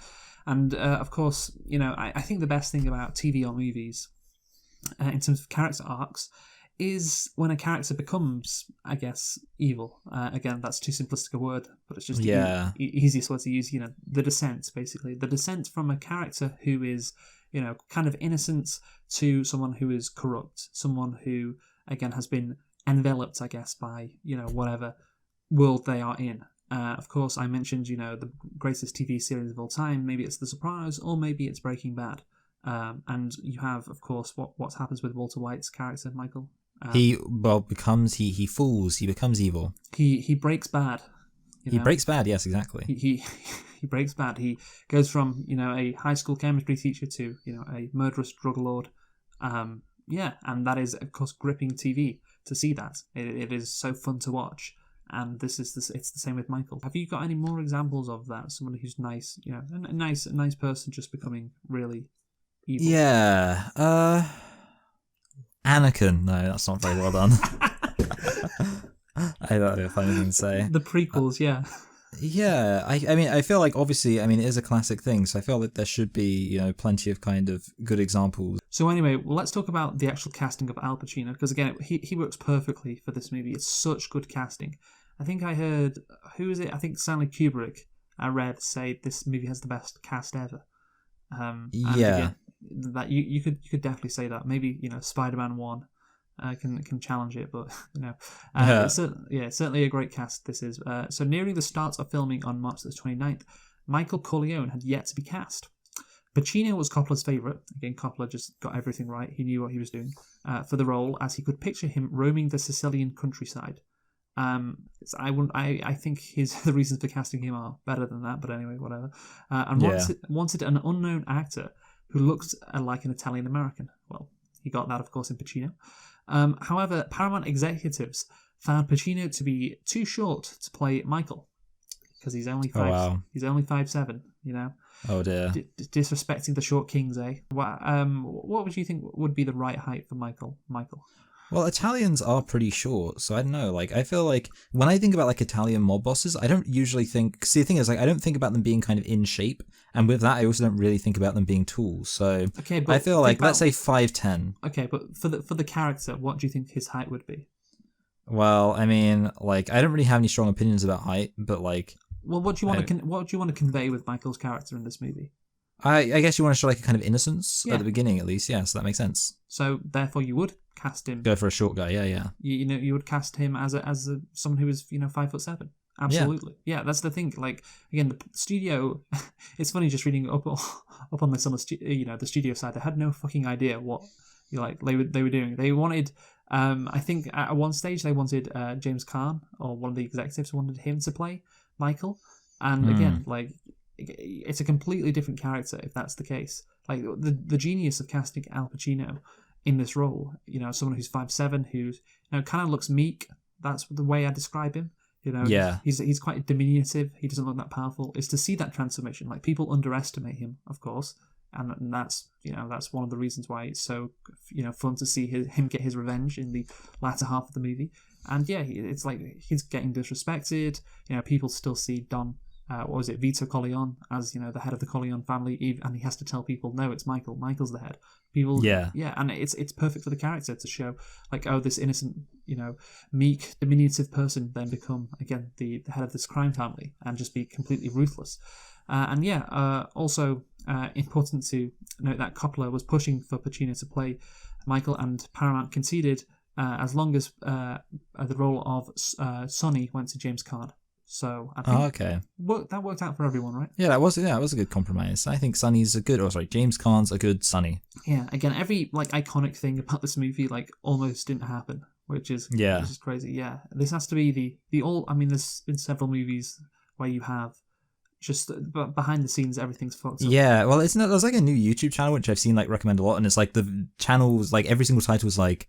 And, of course, I think the best thing about TV or movies, in terms of character arcs, is when a character becomes, I guess, evil. Again, that's too simplistic a word, but it's just the easiest word to use, the descent, basically. The descent from a character who is, kind of innocent to someone who is corrupt. Someone who, again, has been enveloped, I guess, by, whatever world they are in. Of course, I mentioned, the greatest TV series of all time. Maybe it's The Sopranos, or maybe it's Breaking Bad. And you have, of course, what happens with Walter White's character, Michael. He falls. He becomes evil. He breaks bad. He breaks bad. Yes, exactly. He breaks bad. He goes from a high school chemistry teacher to a murderous drug lord. And that is, of course, gripping TV to see that. It is so fun to watch. And it's the same with Michael. Have you got any more examples of that? Someone who's nice, a nice person just becoming really evil. Yeah. Anakin. No, that's not very well done. I don't know if I have anything to say. The prequels, yeah. Yeah, I mean, I feel like obviously, it is a classic thing, so I feel like there should be, plenty of kind of good examples. So anyway, let's talk about the actual casting of Al Pacino, because again, he works perfectly for this movie. It's such good casting. I think I heard, who is it? I think Stanley Kubrick, I read, say this movie has the best cast ever. Again, that you could definitely say that. Maybe Spider-Man 1 can challenge it, but it's certainly a great cast. This is so nearing the start of filming on March the 29th. Michael Corleone had yet to be cast. Pacino was Coppola's favourite. Again, Coppola just got everything right. He knew what he was doing for the role, as he could picture him roaming the Sicilian countryside. I think the reasons for casting him are better than that, but anyway, whatever. Wanted an unknown actor who looked like an Italian American. Well, he got that, of course, in Pacino. However, Paramount executives found Pacino to be too short to play Michael because he's only 5'7", Oh dear. Disrespecting the short kings, eh? What would you think would be the right height for Michael? Well, Italians are pretty short, so I don't know. I feel like when I think about Italian mob bosses, I don't usually think. See, the thing is, I don't think about them being kind of in shape, and with that, I also don't really think about them being tall. So okay, but I feel like let's say 5'10". Okay, but for the character, what do you think his height would be? Well, I don't really have any strong opinions about height, but well, what do you want to convey with Michael's character in this movie? I guess you want to show a kind of innocence at the beginning, at least. Yeah, so that makes sense. So therefore, you would cast him. Go for a short guy. Yeah. You would cast him as someone who is 5'7". Absolutely. Yeah, that's the thing. Again, the studio. It's funny just reading up on this on the studio side. They had no fucking idea what they were doing. They wanted. I think at one stage they wanted James Caan, or one of the executives wanted him to play Michael, and again it's a completely different character if that's the case. The genius of casting Al Pacino in this role, someone who's 5'7", who's kind of looks meek. That's the way I describe him. He's quite diminutive. He doesn't look that powerful. Is to see that transformation. People underestimate him, of course, and that's that's one of the reasons why it's so fun to see him get his revenge in the latter half of the movie. And it's he's getting disrespected. People still see Don. Vito Corleone as the head of the Corleone family, and he has to tell people, no, it's Michael. Michael's the head. People, and it's perfect for the character to show this innocent, meek, diminutive person then become again the head of this crime family and just be completely ruthless. Also important to note that Coppola was pushing for Pacino to play Michael, and Paramount conceded as long as the role of Sonny went to James Caan. So I think that worked out for everyone, right? Yeah, that was a good compromise. I think Sonny's a good. James Caan's a good Sonny. Yeah, again, every iconic thing about this movie almost didn't happen, which is crazy. Yeah, this has to be the all. There's been several movies where you have just behind the scenes, everything's fucked up. Yeah, well, there's like a new YouTube channel which I've seen like recommend a lot, and it's like the channel's like every single title is like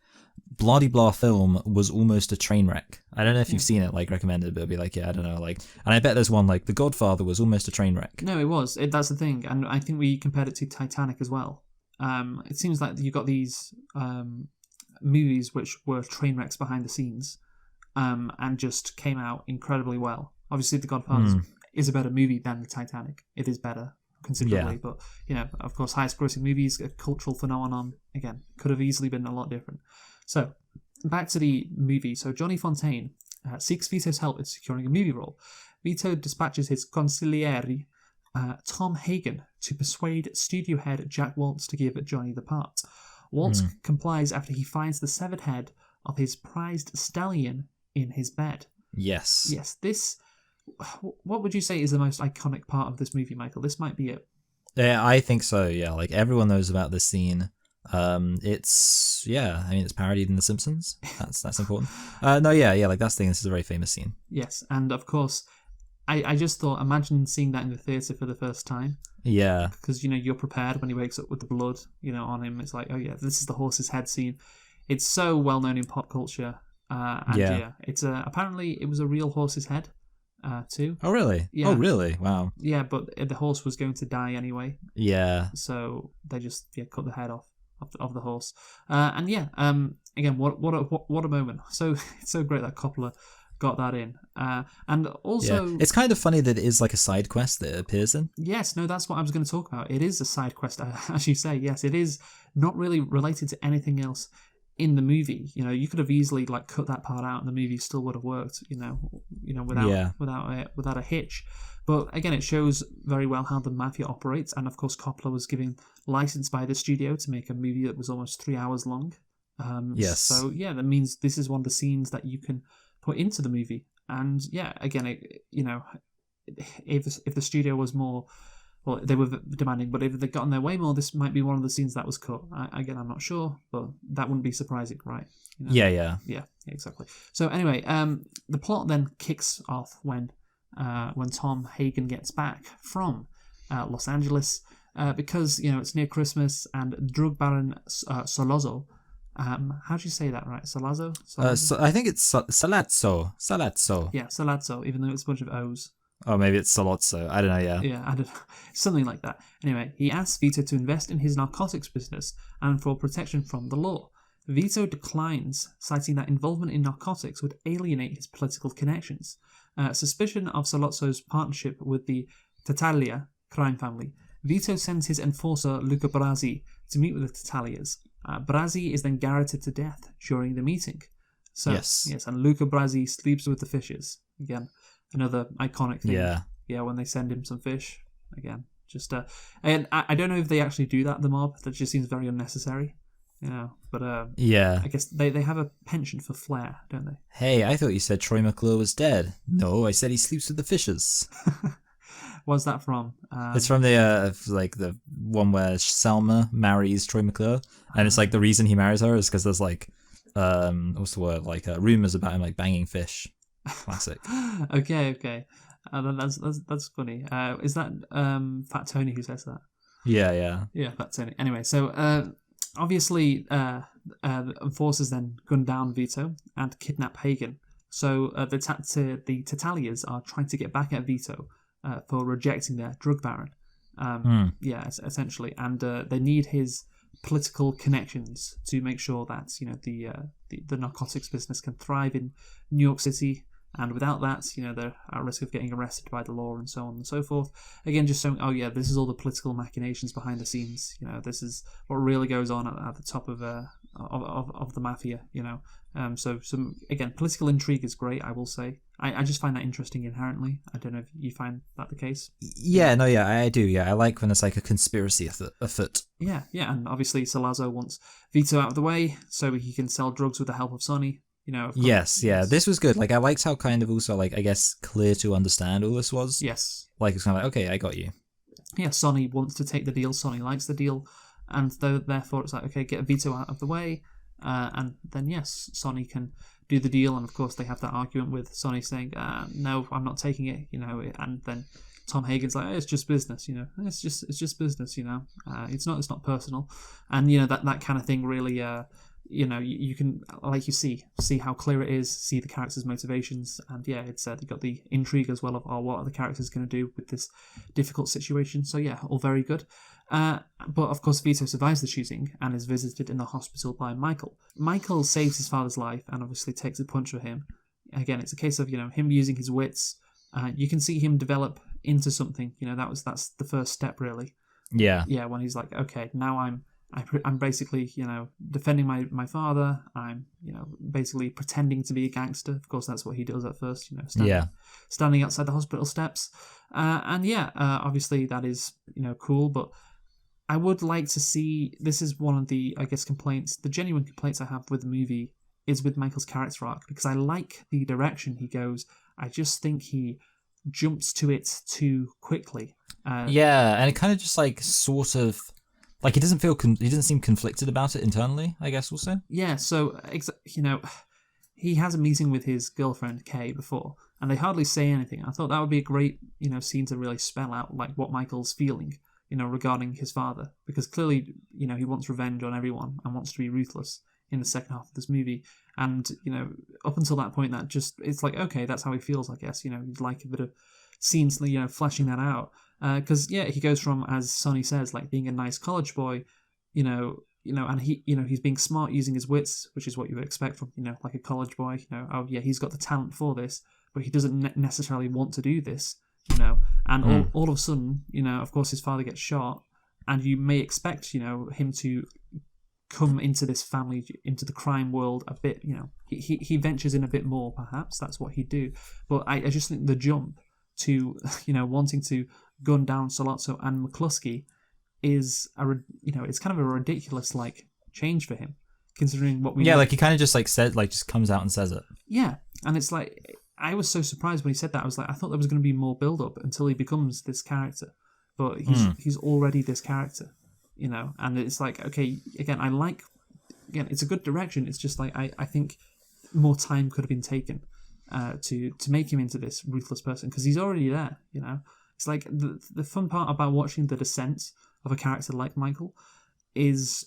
bloody blah film was almost a train wreck. I don't know if you've seen it like recommended, but it'll be like, yeah, I don't know, like, and I bet there's one like The Godfather was almost a train wreck. No, it was. That's the thing, and I think we compared it to Titanic as well. It seems like you got these movies which were train wrecks behind the scenes, and just came out incredibly well. Obviously, The Godfather is a better movie than the Titanic. It is better considerably, but of course, highest grossing movies, a cultural phenomenon. Again, could have easily been a lot different. So, back to the movie. So, Johnny Fontaine seeks Vito's help in securing a movie role. Vito dispatches his consigliere, Tom Hagen, to persuade studio head Jack Waltz to give Johnny the part. Waltz complies after he finds the severed head of his prized stallion in his bed. Yes. Yes, this... What would you say is the most iconic part of this movie, Michael? This might be it. Yeah, I think so, yeah. Like, everyone knows about this scene. It's parodied in The Simpsons. That's important. Like that's the thing. This is a very famous scene. Yes, and of course, I just thought, imagine seeing that in the theatre for the first time. Yeah. Because, you're prepared when he wakes up with the blood, on him. It's like, oh yeah, this is the horse's head scene. It's so well known in pop culture. It's apparently it was a real horse's head, too. Oh really? Yeah. Oh really? Wow. Yeah, but the horse was going to die anyway. Yeah. So they just cut the head off of the horse. Again, what a moment. So it's so great that Coppola got that in. And also, it's kind of funny that it is like a side quest that it appears in. Yes, no, that's what I was going to talk about. It is a side quest, as you say. Yes, it is not really related to anything else in the movie. You could have easily like cut that part out, and the movie still would have worked. Without a hitch. But again, it shows very well how the mafia operates, and of course, Coppola was given license by the studio to make a movie that was almost 3 hours long. Yes. So yeah, that means this is one of the scenes that you can put into the movie. And yeah, again, if the studio was more, well, they were demanding, but if they'd gotten their way more, this might be one of the scenes that was cut. Again, I'm not sure, but that wouldn't be surprising, right? Yeah, exactly. So anyway, the plot then kicks off when Tom Hagen gets back from Los Angeles because it's near Christmas, and drug baron Solazzo. How do you say that, right? Solazzo? I think it's Salazzo. Yeah, Salazzo, even though it's a bunch of O's. Oh, maybe it's Salazzo. I don't know, yeah. Yeah, I don't know. Something like that. Anyway, he asks Vito to invest in his narcotics business and for protection from the law. Vito declines, citing that involvement in narcotics would alienate his political connections. Suspicion of Salazzo's partnership with the Tattaglia crime family. Vito sends his enforcer, Luca Brasi, to meet with the Tattaglias. Brasi is then garroted to death during the meeting. So, yes, and Luca Brasi sleeps with the fishes. Again, another iconic thing. Yeah, when they send him some fish. Again, just and I don't know if they actually do that, the mob. That just seems very unnecessary. But I guess they have a penchant for flair, don't they? Hey, I thought you said Troy McClure was dead. No, I said he sleeps with the fishes. What's that from? It's from the one where Selma marries Troy McClure, and it's like the reason he marries her is because there's like what's the word, like rumors about him like banging fish. Classic. Okay. That's funny. Is that Fat Tony who says that? Yeah, Fat Tony. Anyway, so obviously the enforcers then gun down Vito and kidnap Hagen. So the Tattaglias are trying to get back at Vito for rejecting their drug baron. Yeah, essentially, and they need his political connections to make sure that the narcotics business can thrive in New York City. And without that, they're at risk of getting arrested by the law and so on and so forth. Again, just showing, this is all the political machinations behind the scenes. This is what really goes on at the top of the mafia. So some, again, political intrigue is great, I will say. I just find that interesting inherently. I don't know if you find that the case. Yeah, I do. Yeah, I like when there's like a conspiracy afoot. Yeah, and obviously Salazzo wants Vito out of the way so he can sell drugs with the help of Sonny. Yes, this was good. Like, I liked how kind of also, like, I guess, clear to understand all this was. Yes. Like, it's kind of like, okay, I got you. Yeah, Sonny wants to take the deal. Sonny likes the deal. And therefore, it's like, okay, get Vito out of the way. And then, yes, Sonny can do the deal. And, of course, they have that argument with Sonny saying, no, I'm not taking it, And then Tom Hagen's like, it's just business, it's just business, it's not personal, and that kind of thing really, you can, like, you see how clear it is, see the characters' motivations, and it's you got the intrigue as well of what are the characters going to do with this difficult situation. So all very good. But of course Vito survives the shooting and is visited in the hospital by Michael. Michael saves his father's life and obviously takes a punch for him. Again, it's a case of him using his wits. You can see him develop into something. That's the first step, really. Yeah. Yeah, when he's like, okay, now I'm basically, defending my father. I'm, basically pretending to be a gangster. Of course, that's what he does at first, standing outside the hospital steps. Obviously that is, cool, but I would like to see, this is one of the, I guess, the genuine complaints I have with the movie is with Michael's character arc, because I like the direction he goes. I just think he jumps to it too quickly. And it kind of just sort of, he doesn't seem conflicted about it internally, I guess, also. Yeah, so, he has a meeting with his girlfriend, Kay, before, and they hardly say anything. I thought that would be a great, scene to really spell out, what Michael's feeling, regarding his father. Because clearly, he wants revenge on everyone and wants to be ruthless in the second half of this movie. And, up until that point, that just, it's like, okay, that's how he feels, I guess. You'd like a bit of scenes, fleshing that out. Because he goes from, as Sonny says, being a nice college boy, and he's being smart using his wits, which is what you would expect from, like a college boy. He's got the talent for this, but he doesn't necessarily want to do this, And all of a sudden, of course, his father gets shot, and you may expect, him to come into this family, into the crime world a bit. He ventures in a bit more, perhaps. That's what he'd do. But I just think the jump to, wanting to gun down Sollozzo and McCluskey is it's kind of a ridiculous change for him, considering what we he kind of just said just comes out and says it. And it's I was so surprised when he said that. I was I thought there was going to be more build up until he becomes this character, but he's already this character, and it's okay, again, it's a good direction. It's just I think more time could have been taken to make him into this ruthless person, because he's already there. It's the fun part about watching the descent of a character like Michael is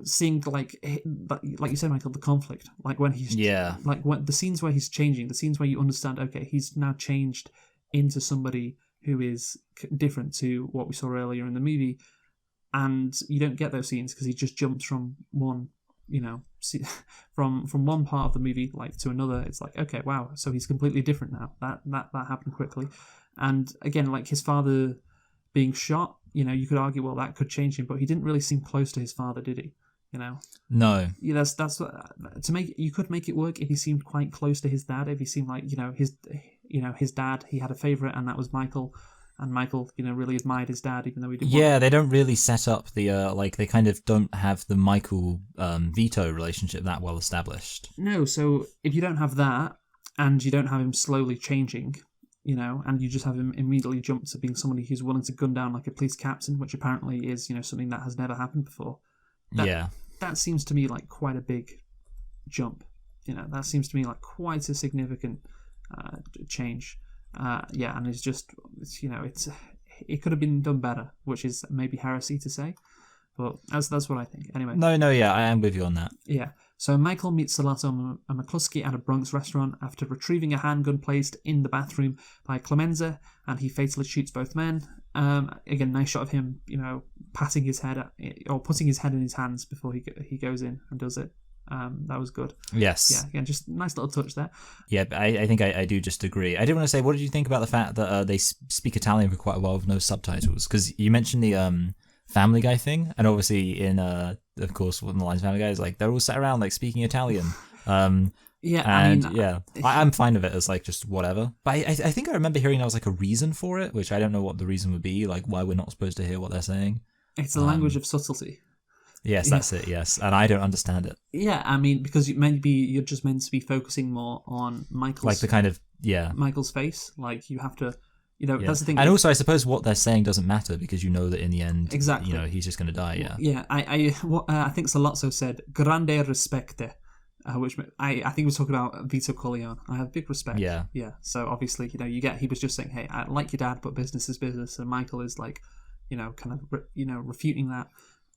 seeing like you said, Michael, the conflict, when he's when the scenes where he's changing, the scenes where you understand, okay, he's now changed into somebody who is different to what we saw earlier in the movie, and you don't get those scenes because he just jumps from one from one part of the movie to another. It's okay, wow, so he's completely different now. That happened quickly. And again, his father being shot, you could argue, well, that could change him, but he didn't really seem close to his father, did he? No. Yeah, that's what, you could make it work if he seemed quite close to his dad. If he seemed his dad, he had a favorite, and that was Michael. And Michael, really admired his dad, even though he didn't. Yeah, they don't really set up the they kind of don't have the Michael Vito relationship that well established. No, so if you don't have that, and you don't have him slowly changing, and you just have him immediately jump to being somebody who's willing to gun down like a police captain, which apparently is, something that has never happened before. That seems to me quite a big jump. That seems to me quite a significant change. And it's just, it could have been done better, which is maybe heresy to say, but that's what I think. Anyway. No, I am with you on that. Yeah. So Michael meets Sollozzo and McCluskey at a Bronx restaurant after retrieving a handgun placed in the bathroom by Clemenza, and he fatally shoots both men. Again, nice shot of him, patting his head or putting his head in his hands before he goes in and does it. That was good. Yes. Yeah, again, just nice little touch there. Yeah, but I think I do just agree. I did want to say, what did you think about the fact that they speak Italian for quite a while with no subtitles? Because you mentioned the Family Guy thing, and obviously in, of course, one of the lines of Family Guy is they're all sat around speaking Italian. I'm fine with it as just whatever. But I think I remember hearing there was a reason for it, which I don't know what the reason would be, why we're not supposed to hear what they're saying. It's the language of subtlety. Yes, that's it, yes. And I don't understand it. Yeah, because maybe you're just meant to be focusing more on Michael's... the kind of, Michael's face. You have to... that's the thing. And also, I suppose what they're saying doesn't matter because you know that in the end, exactly, he's just going to die, yeah. Yeah, I think Sollozzo said, grande rispetto, which I think was talking about Vito Corleone. I have big respect. Yeah. So obviously, he was just saying, hey, I like your dad, but business is business. And Michael is like, kind of, refuting that.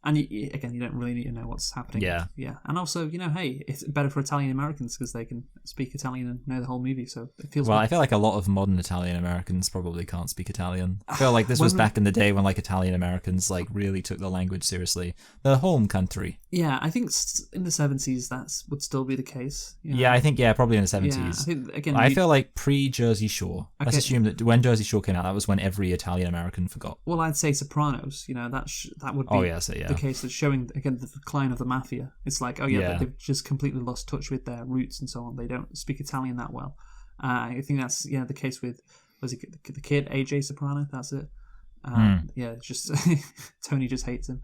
And again, you don't really need to know what's happening. Yeah. And also, hey, it's better for Italian Americans because they can speak Italian and know the whole movie. So it feels. Well, I feel like a lot of modern Italian Americans probably can't speak Italian. I feel like this was back in the day when like Italian Americans like really took the language seriously. Their home country. Yeah, I think in the 70s that would still be the case. Yeah, I think probably in the 70s. Yeah, I think, again, I feel like pre-Jersey Shore. Okay. Let's assume that when Jersey Shore came out, that was when every Italian American forgot. Well, I'd say Sopranos. That would be the case that's showing again the decline of the mafia. It's like, they've just completely lost touch with their roots and so on. They don't speak Italian that well. I think that's the case with the kid AJ Soprano. That's it. It's just Tony just hates him.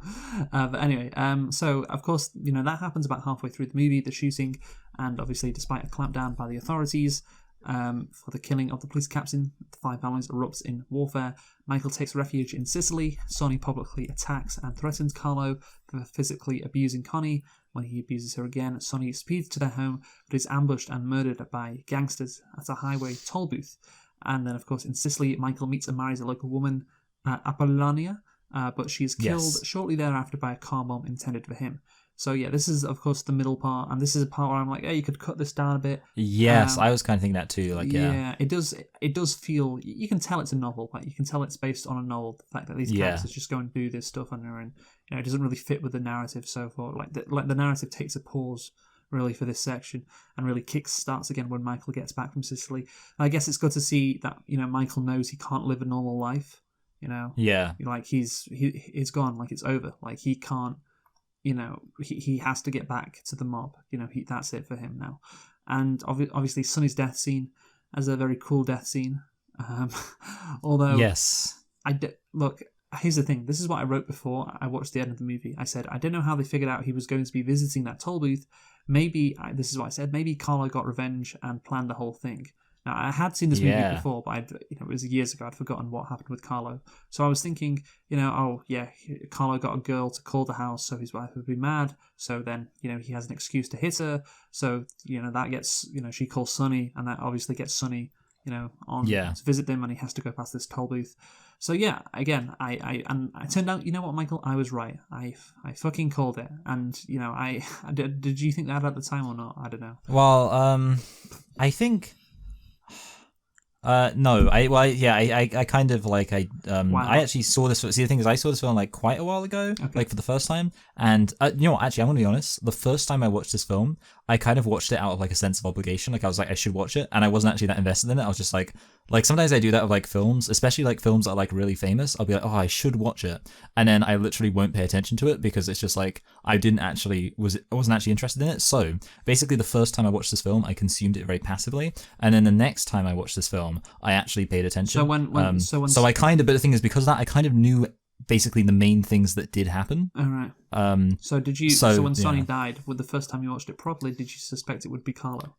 But anyway, so of course that happens about halfway through the movie, the shooting, and obviously despite a clampdown by the authorities for the killing of the police captain, the 5 families erupts in warfare. Michael takes refuge in Sicily. Sonny publicly attacks and threatens Carlo for physically abusing Connie. When he abuses her again, Sonny speeds to their home, but is ambushed and murdered by gangsters at a highway toll booth. And then, of course, in Sicily, Michael meets and marries a local woman, Apollonia, but she is killed shortly thereafter by a car bomb intended for him. So this is of course the middle part, and this is a part where I'm like, hey, you could cut this down a bit. Yes, I was kind of thinking that too. Like, it does feel. You can tell it's a novel. Like you can tell it's based on a novel. The fact that these characters just go and do this stuff on their own, it doesn't really fit with the narrative so far. Like the narrative takes a pause really for this section and really starts again when Michael gets back from Sicily. And I guess it's good to see that Michael knows he can't live a normal life. Like he's gone. Like it's over. Like he can't. He has to get back to the mob. That's it for him now. And obviously, Sonny's death scene is a very cool death scene. Although, yes, look. Here's the thing. This is what I wrote before I watched the end of the movie. I said I don't know how they figured out he was going to be visiting that toll booth. Maybe this is what I said. Maybe Carlo got revenge and planned the whole thing. Now, I had seen this movie before, but it was years ago. I'd forgotten what happened with Carlo. So I was thinking, Carlo got a girl to call the house, so his wife would be mad. So then, he has an excuse to hit her. So, that gets, she calls Sonny, and that obviously gets Sonny, on to visit them, and he has to go past this toll booth. So again, I turned out, you know what, Michael, I was right. I fucking called it, and did you think that at the time or not? I don't know. Well, I think. No, I kind of like I actually saw this. See, the thing is, I saw this film like quite a while ago, like for the first time. And actually, I'm gonna be honest. The first time I watched this film, I kind of watched it out of like a sense of obligation. Like I was like, I should watch it, and I wasn't actually that invested in it. I was just like sometimes I do that with like films, especially like films that are like really famous. I'll be like, oh, I should watch it, and then I literally won't pay attention to it because it's just like I wasn't actually interested in it. So basically, the first time I watched this film, I consumed it very passively, and then the next time I watched this film, I actually paid attention. So I kind of, but the thing is, because of that, I kind of knew basically the main things that did happen. All right. So did you? So when Sonny died, with the first time you watched it properly, did you suspect it would be Carlo?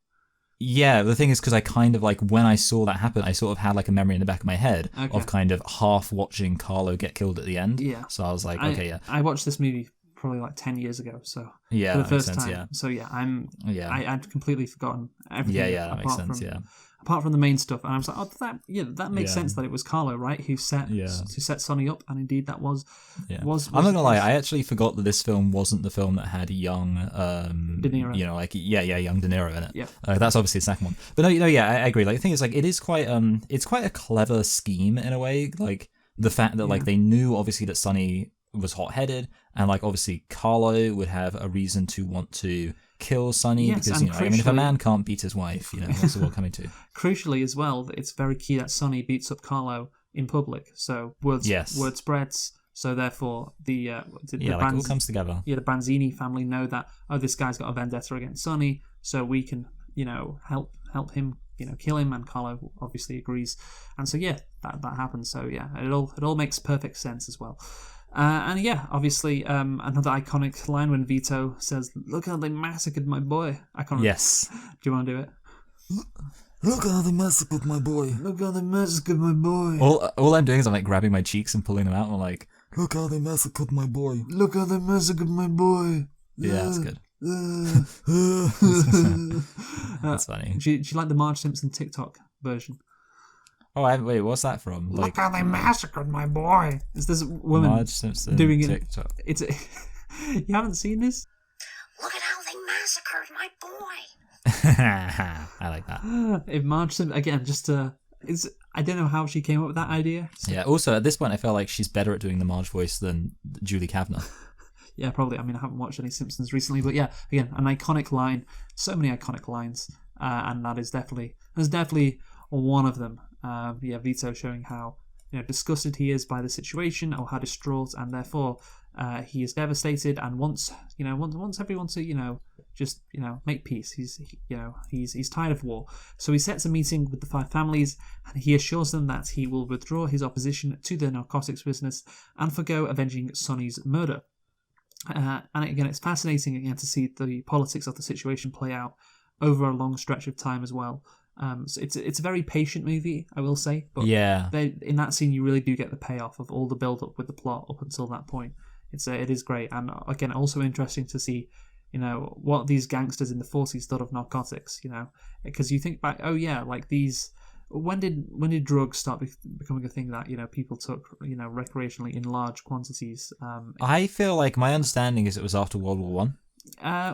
Yeah, the thing is, because I kind of like when I saw that happen, I sort of had like a memory in the back of my head of kind of half watching Carlo get killed at the end. Yeah. So I was like, I watched this movie probably like 10 years ago, so for the first time. Yeah. So I'd completely forgotten everything. Yeah, that makes sense. Apart from the main stuff, and I was like, that makes sense that it was Carlo, right? Who set Sonny up, and indeed that was. Was I'm not gonna lie, I actually forgot that this film wasn't the film that had young, De Niro. Young De Niro in it. Yeah, that's obviously the second one. But I agree. Like the thing is, like it is quite it's quite a clever scheme in a way. Like the fact that like they knew obviously that Sonny was hot-headed, and like obviously Carlo would have a reason to want to kill Sonny because if a man can't beat his wife, what's the world coming to? Crucially as well, it's very key that Sonny beats up Carlo in public, so word spreads. So therefore, the it all comes together. Yeah, the Branzini family know that this guy's got a vendetta against Sonny, so we can help him kill him, and Carlo obviously agrees, and so that happens. So it all makes perfect sense as well. Obviously, another iconic line when Vito says, "Look how they massacred my boy." Iconic. Yes. Do you want to do it? Look how they massacred my boy. Look how they massacred my boy. All I'm doing is I'm like grabbing my cheeks and pulling them out, and I'm like, look how they massacred my boy. Look how they massacred my boy. Yeah, that's good. That's funny. Do you like the Marge Simpson TikTok version? Oh, wait, what's that from? Look how they massacred my boy. It's this woman Marge Simpson doing it. TikTok. You haven't seen this? Look at how they massacred my boy. I like that. If Marge Simpson again, I don't know how she came up with that idea. Yeah. Also, at this point, I feel like she's better at doing the Marge voice than Julie Kavner. Yeah, probably. I mean, I haven't watched any Simpsons recently, but yeah, again, an iconic line. So many iconic lines, and that's definitely one of them. Vito showing how disgusted he is by the situation, or how distraught, and therefore he is devastated and wants everyone to just make peace. He's tired of war, so he sets a meeting with the 5 families, and he assures them that he will withdraw his opposition to the narcotics business and forgo avenging Sonny's murder. And again, it's fascinating again to see the politics of the situation play out over a long stretch of time as well. So it's a very patient movie, I will say. But yeah, in that scene, you really do get the payoff of all the build up with the plot up until that point. It is great, and again, also interesting to see, what these gangsters in the 40s thought of narcotics. Because you think back, like these. When did drugs start becoming a thing that people took recreationally in large quantities? I feel like my understanding is it was after World War One.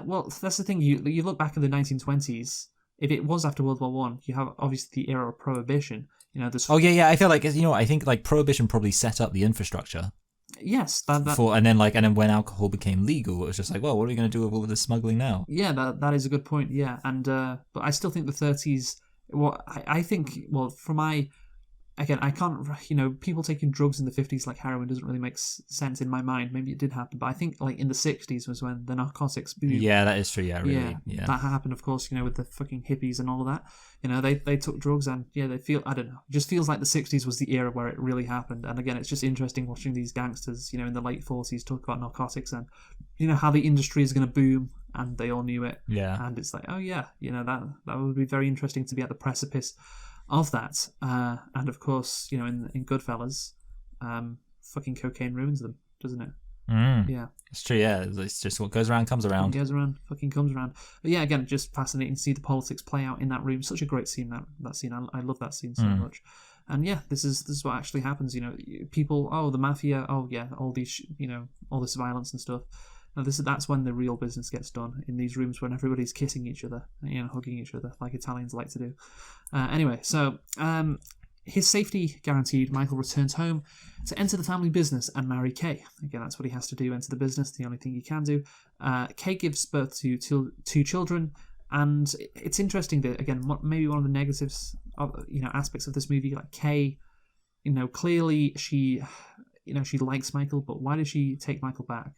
Well, that's the thing. You look back in the 1920s. If it was after World War One, you have obviously the era of prohibition. This. Oh yeah. I feel like I think like prohibition probably set up the infrastructure. Yes, and then when alcohol became legal, it was just like, well, what are we going to do with all of this smuggling now? Yeah, that is a good point. Yeah, and but I still think the 30s. Well, I think, for my, again, I can't, people taking drugs in the 50s like heroin doesn't really make sense in my mind. Maybe it did happen, but I think like in the 60s was when the narcotics boom. Yeah, that is true. Yeah, really. Yeah. That happened, of course, with the fucking hippies and all of that. They took drugs and they feel, I don't know, it just feels like the 60s was the era where it really happened. And again, it's just interesting watching these gangsters, in the late 40s talk about narcotics and, how the industry is going to boom. And they all knew it. Yeah. And it's like, oh yeah, that would be very interesting to be at the precipice of that. And of course, in Goodfellas, fucking cocaine ruins them, doesn't it? Yeah. It's true, yeah. It's just what goes around comes around. What goes around fucking comes around. But yeah, again, just fascinating to see the politics play out in that room. Such a great scene, that scene. I love that scene so much. And yeah, this is what actually happens. People, the mafia, all these, all this violence and stuff. Now that's when the real business gets done, in these rooms when everybody's kissing each other, hugging each other like Italians like to do. Anyway, so his safety guaranteed, Michael returns home to enter the family business and marry Kay. Again, that's what he has to do, enter the business, the only thing he can do. Kay gives birth to 2 children, and it's interesting that, again, maybe one of the negatives of aspects of this movie, like Kay, clearly she likes Michael, but why did she take Michael back?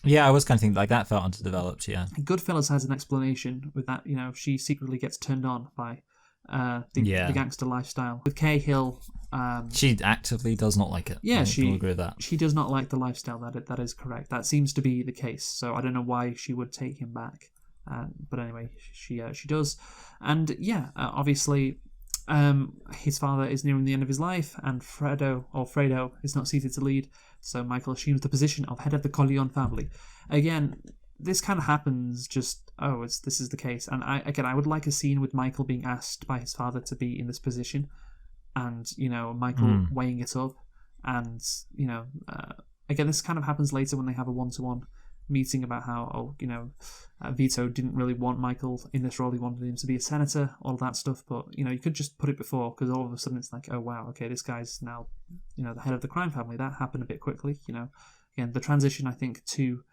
Yeah, I was kind of thinking like that felt underdeveloped. Yeah, Goodfellas has an explanation with that. She secretly gets turned on by the gangster lifestyle. With Kay Hill, she actively does not like it. Yeah, she agree with that. She does not like the lifestyle. That is correct. That seems to be the case. So I don't know why she would take him back. But anyway, she does, and obviously. His father is nearing the end of his life, and Fredo is not seated to lead, so Michael assumes the position of head of the Corleone family. Again, this kind of happens just, this is the case. And I would like a scene with Michael being asked by his father to be in this position, and, Michael weighing it up. And, again, this kind of happens later when they have a one-to-one meeting about how, Vito didn't really want Michael in this role. He wanted him to be a senator, all that stuff. But, you could just put it before, because all of a sudden it's like, oh, wow, okay, this guy's now, the head of the crime family. That happened a bit quickly, Again, the transition, I think, to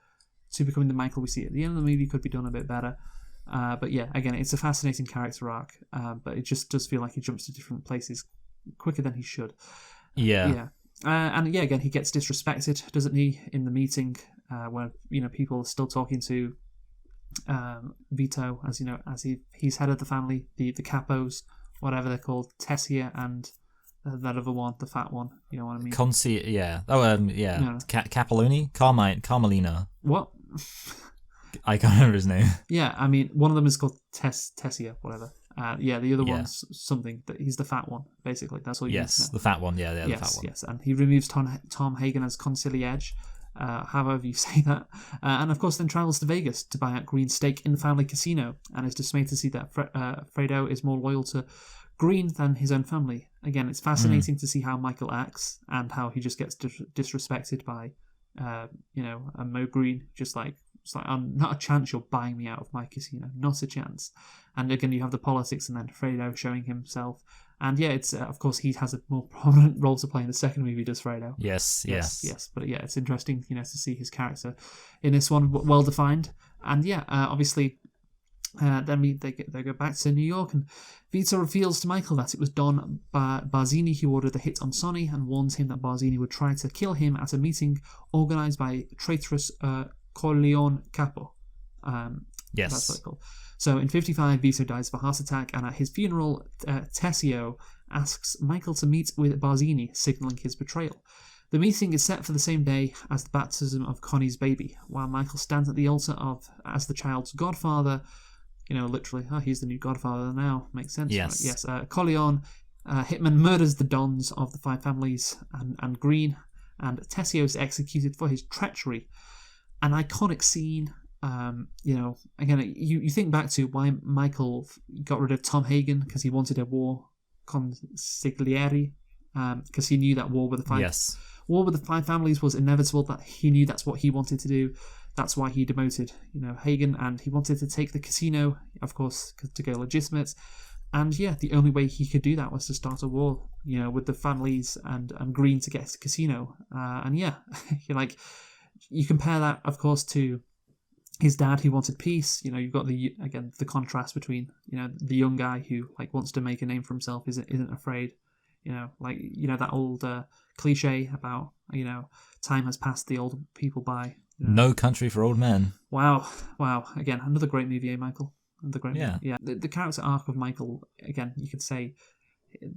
becoming the Michael we see at the end of the movie could be done a bit better. But yeah, again, it's a fascinating character arc, but it just does feel like he jumps to different places quicker than he should. Yeah. And again, he gets disrespected, doesn't he, in the meeting, where people are still talking to Vito as he's head of the family, the capos, whatever they're called, Tessia and that other one, the fat one. You know what I mean? Capelloni, Carmelina. What? I can't remember his name. Yeah, I mean, one of them is called Tessia, whatever. The other one's something. He's the fat one, basically. That's all you need to know. The fat one. Yeah, the fat one. Yes, and he removes Tom Hagen as conciliage. however you say that, and of course then travels to Vegas to buy out Green's stake in the family casino, and is dismayed to see that Fredo is more loyal to Green than his own family. Again, it's fascinating to see how Michael acts and how he just gets disrespected by, a Mo Green, just like, it's like, not a chance you're buying me out of my casino, not a chance. And again, you have the politics, and then Fredo showing himself. And yeah, it's of course he has a more prominent role to play in the second movie, does Fredo? Yes. But yeah, it's interesting, to see his character in this one well defined. And yeah, obviously, then they go back to New York, and Vito reveals to Michael that it was Don Barzini who ordered the hit on Sonny, and warns him that Barzini would try to kill him at a meeting organised by traitorous Corleone Capo. Yes. That's what it's called. So in 55, Vito dies of a heart attack, and at his funeral, Tessio asks Michael to meet with Barzini, signalling his betrayal. The meeting is set for the same day as the baptism of Connie's baby, while Michael stands at the altar as the child's godfather. Literally, he's the new godfather now. Makes sense. Yes. Right? Yes. Corleone, hitman, murders the dons of the 5 families and Green, and Tessio is executed for his treachery. An iconic scene. Again, you think back to why Michael got rid of Tom Hagen, because he wanted a war consigliere, because he knew that war with the 5 families was inevitable, that he knew that's what he wanted to do. That's why he demoted, Hagen, and he wanted to take the casino, of course, to go legitimate. And yeah, the only way he could do that was to start a war, with the families and Green to get to the casino. And yeah, you compare that, of course, to his dad who wanted peace. You've got the contrast between, the young guy who wants to make a name for himself, isn't afraid. That old cliche about, time has passed the old people by. No Country for Old Men. Wow. Again, another great movie, Michael? Another great movie. Yeah. The character arc of Michael, again, you could say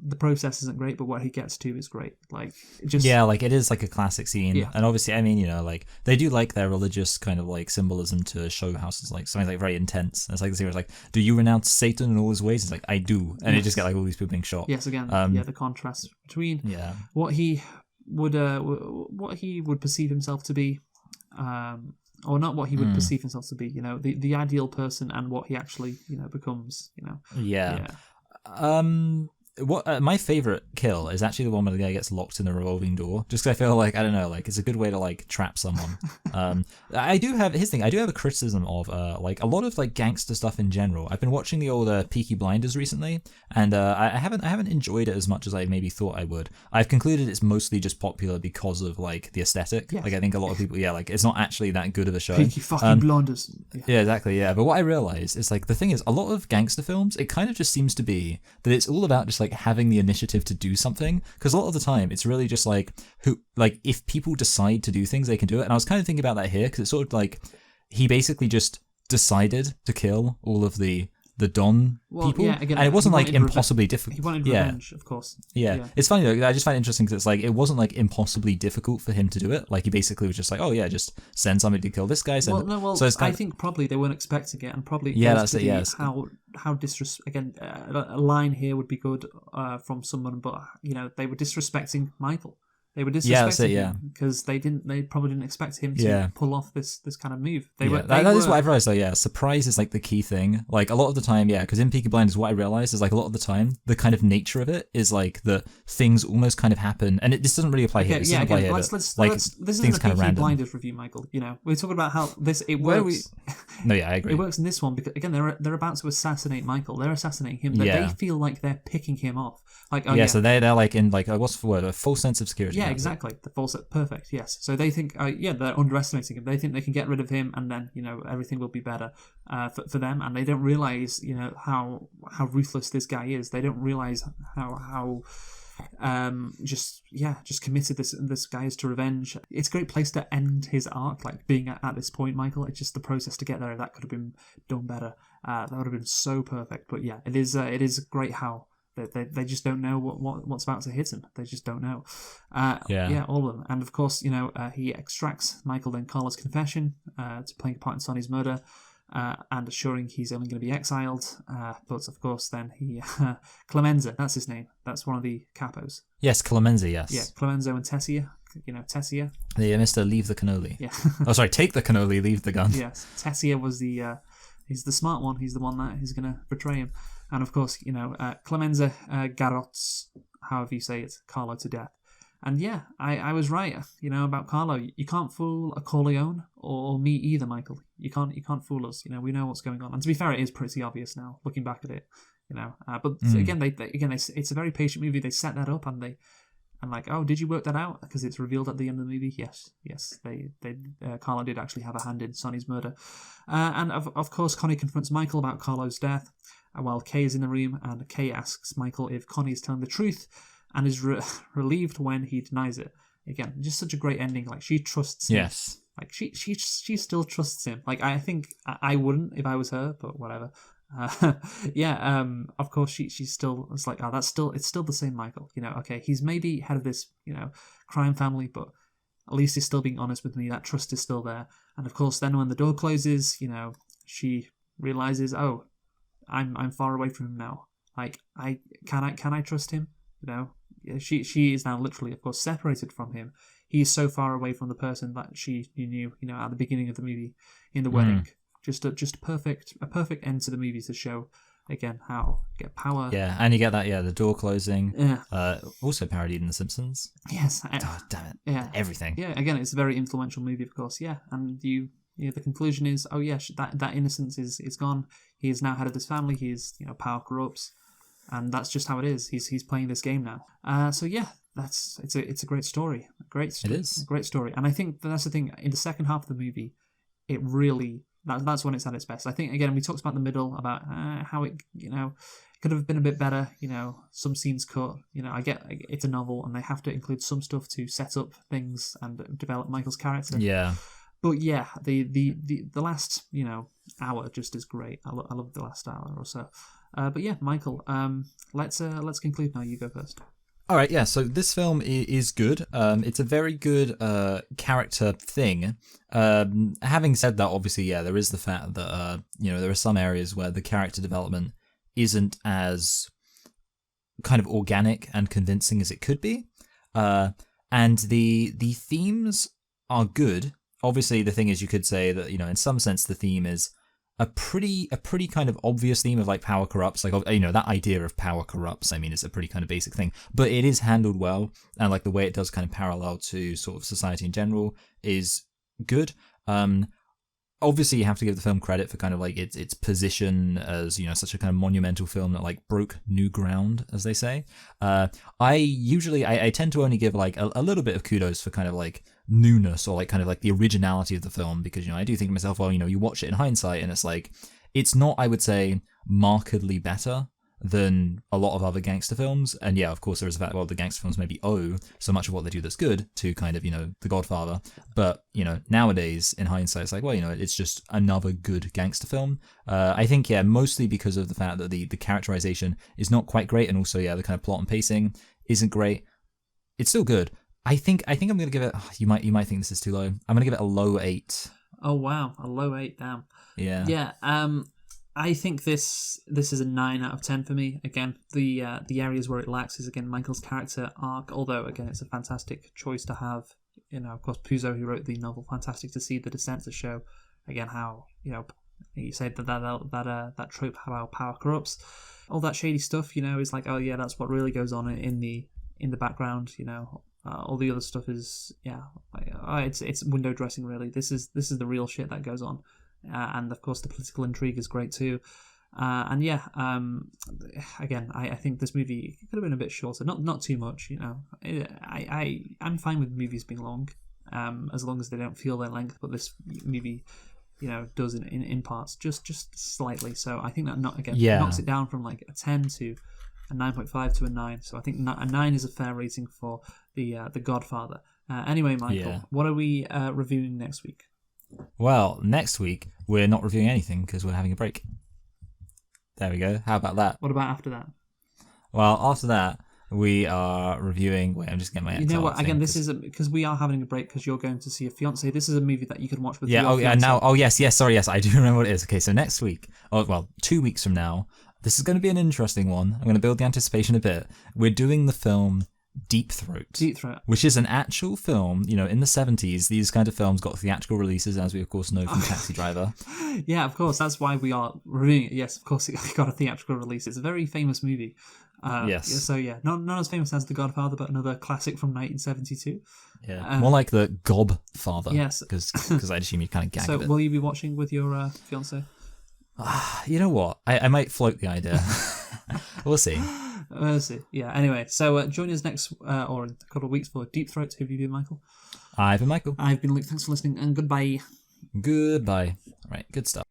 the process isn't great, but what he gets to is great. It is a classic scene. Yeah. And obviously, they do their religious kind of symbolism to show how it's something very intense. It's the scene where it's do you renounce Satan and all his ways? It's I do. And you just get all these people being shot. Yes, again, the contrast between what he would perceive himself to be, or not what he would perceive himself to be, the ideal person, and what he actually, becomes, Yeah. What my favorite kill is actually the one where the guy gets locked in the revolving door. Just because I feel I don't know, it's a good way to trap someone. I do have a criticism of a lot of gangster stuff in general. I've been watching the old Peaky Blinders recently, and I haven't enjoyed it as much as I maybe thought I would. I've concluded it's mostly just popular because of the aesthetic. Yes. I think a lot of people, it's not actually that good of a show. Peaky fucking Blinders. Yeah, exactly. Yeah, but what I realized is the thing is, a lot of gangster films, it kind of just seems to be that it's all about just having the initiative to do something, because a lot of the time it's really just if people decide to do things, they can do it. And I was kind of thinking about that here, because it's sort of he basically just decided to kill all of the Don people, again, and it wasn't impossibly difficult. He wanted revenge, of course. Yeah, it's funny though. I just find it interesting because it's it wasn't impossibly difficult for him to do it. He basically was just just send somebody to kill this guy. So I think probably they weren't expecting it, and probably that's it. Yes, how again, a line here would be good from someone, but they were disrespecting Michael. They were disrespecting him because they probably didn't expect him to pull off this kind of move. That is what I've realized though. Yeah, surprise is the key thing. A lot of the time, because in Peaky Blinders, what I realized is a lot of the time the kind of nature of it is the things almost kind of happen, and this doesn't really apply here. This is a Peaky Blinders review, Michael. We're talking about how it works. I agree. It works in this one because again they're about to assassinate Michael. They're assassinating him. They feel like they're picking him off. So they're in what's the word? A false sense of security. Yeah, exactly. The false perfect. Yes. So they think, they're underestimating him. They think they can get rid of him, and then everything will be better for them. And they don't realize how ruthless this guy is. They don't realize how just committed this guy is to revenge. It's a great place to end his arc, being at this point, Michael. It's just the process to get there. That could have been done better. That would have been so perfect. But yeah, it is great how. They just don't know what's about to hit him. They just don't know. All of them. And of course, he extracts Michael then Carla's confession to playing a part in Sonny's murder, and assuring he's only going to be exiled. But of course, then he Clemenza, that's his name. That's one of the capos. Yes, Clemenza. Yes. Yeah, Clemenza and Tessia. Tessia. Yeah, Mr. Leave the cannoli. Yeah. Oh, sorry, take the cannoli, leave the gun. Yes, Tessia was he's the smart one. He's the one that is going to betray him. And of course, Clemenza garrots, however you say it, Carlo to death. And yeah, I was right, about Carlo. You can't fool a Corleone or me either, Michael. You can't fool us. We know what's going on. And to be fair, it is pretty obvious now, looking back at it. But again, it's a very patient movie. They set that up, and like, oh, did you work that out? Because it's revealed at the end of the movie. Yes, they Carlo did actually have a hand in Sonny's murder, and of course, Connie confronts Michael about Carlo's death, while Kay is in the room, and Kay asks Michael if Connie is telling the truth, and is relieved when he denies it. Again, just such a great ending. Like, she trusts him. Yes. Like she still trusts him. Like, I think I wouldn't if I was her, but whatever. Of course she's still, it's like, it's still the same Michael, okay, he's maybe head of this, crime family, but at least he's still being honest with me. That trust is still there. And of course, then when the door closes, she realizes, oh, I'm far away from him now. Like, can I trust him? She is now literally, of course, separated from him. He is so far away from the person that she knew, at the beginning of the movie, in the wedding. Just a perfect end to the movie to show again how get power. Yeah, and you get that. Yeah, the door closing. Yeah. Also parodied in The Simpsons. Yes. Oh, damn it. Yeah. Everything. Yeah. Again, it's a very influential movie, of course. Yeah, and the conclusion is, oh yeah, that innocence is gone. He is now head of this family. He is, power corrupts, and that's just how it is. He's playing this game now. So yeah. It's a great story. It is a great story, and I think that's the thing. In the second half of the movie, it really. That's when it's at its best. I think, again, we talked about the middle, about how it, could have been a bit better, some scenes cut. I get it's a novel and they have to include some stuff to set up things and develop Michael's character. Yeah. But yeah, the last, hour just is great. I love the last hour or so. But yeah, Michael, let's conclude now. You go first. All right, yeah, so this film is good. It's a very good character thing. Having said that, obviously, yeah, there is the fact that, there are some areas where the character development isn't as kind of organic and convincing as it could be. And the themes are good. Obviously, the thing is, you could say that, in some sense, the theme is a pretty kind of obvious theme of like power corrupts, like, that idea of power corrupts, I mean, it's a pretty kind of basic thing, but it is handled well, and like the way it does kind of parallel to sort of society in general is good. Obviously, you have to give the film credit for kind of like its position as, such a kind of monumental film that like broke new ground, as they say. I tend to only give like a little bit of kudos for kind of like newness or like kind of like the originality of the film, because, I do think to myself, well, you watch it in hindsight and it's like, it's not, I would say, markedly better than a lot of other gangster films. And yeah, of course, there is the fact, well, the gangster films maybe owe so much of what they do that's good to kind of, The Godfather. But, nowadays, in hindsight, it's like, well, it's just another good gangster film. I think, yeah, mostly because of the fact that the characterization is not quite great, and also, yeah, the kind of plot and pacing isn't great. It's still good. I think I'm going to give it, you might think this is too low. I'm going to give it a low 8. Oh, wow. A low 8, damn. Yeah. Yeah, I think this is a 9 out of 10 for me. Again, the areas where it lacks is, again, Michael's character arc, although, again, it's a fantastic choice to have. Of course, Puzo, who wrote the novel, fantastic to see the descent to show, again, how, you said that trope, how power corrupts. All that shady stuff, is like, oh yeah, that's what really goes on in the background, all the other stuff is, it's window dressing, really. This is the real shit that goes on. And of course the political intrigue is great too. And yeah, again, I think this movie could have been a bit shorter, not too much. I'm fine with movies being long, as long as they don't feel their length. But this movie, does in parts just slightly. So I think that knocks it down from like a 10 to a 9.5 to a 9. So I think a 9 is a fair rating for the Godfather. Anyway, Michael, what are we reviewing next week? Well, next week, we're not reviewing anything because we're having a break. There we go. How about that? What about after that? Well, after that, we are reviewing... Wait, I'm just getting my... You know what? Again, this is... Because we are having a break because you're going to see a fiancé. This is a movie that you can watch with your fiancé. Yes, I do remember what it is. Okay, so next week... 2 weeks from now, this is going to be an interesting one. I'm going to build the anticipation a bit. We're doing the film Deep Throat. Deep Throat. Which is an actual film. In the 70s, these kind of films got theatrical releases, as we of course know from Taxi Driver. Yeah, of course. That's why we are reviewing it. Yes, of course, it got a theatrical release. It's a very famous movie. Yes. So yeah, not as famous as The Godfather, but another classic from 1972. Yeah. More like The Gobfather. Yes. Because I'd assume you kind of gag So a bit. will you be watching with your fiance? You know what? I might float the idea. We'll see. We'll see. Yeah. Anyway, so join us next or in a couple of weeks for Deep Throat. Who have you been, Michael? I've been Michael. I've been Luke. Thanks for listening, and goodbye. Goodbye. All right. Good stuff.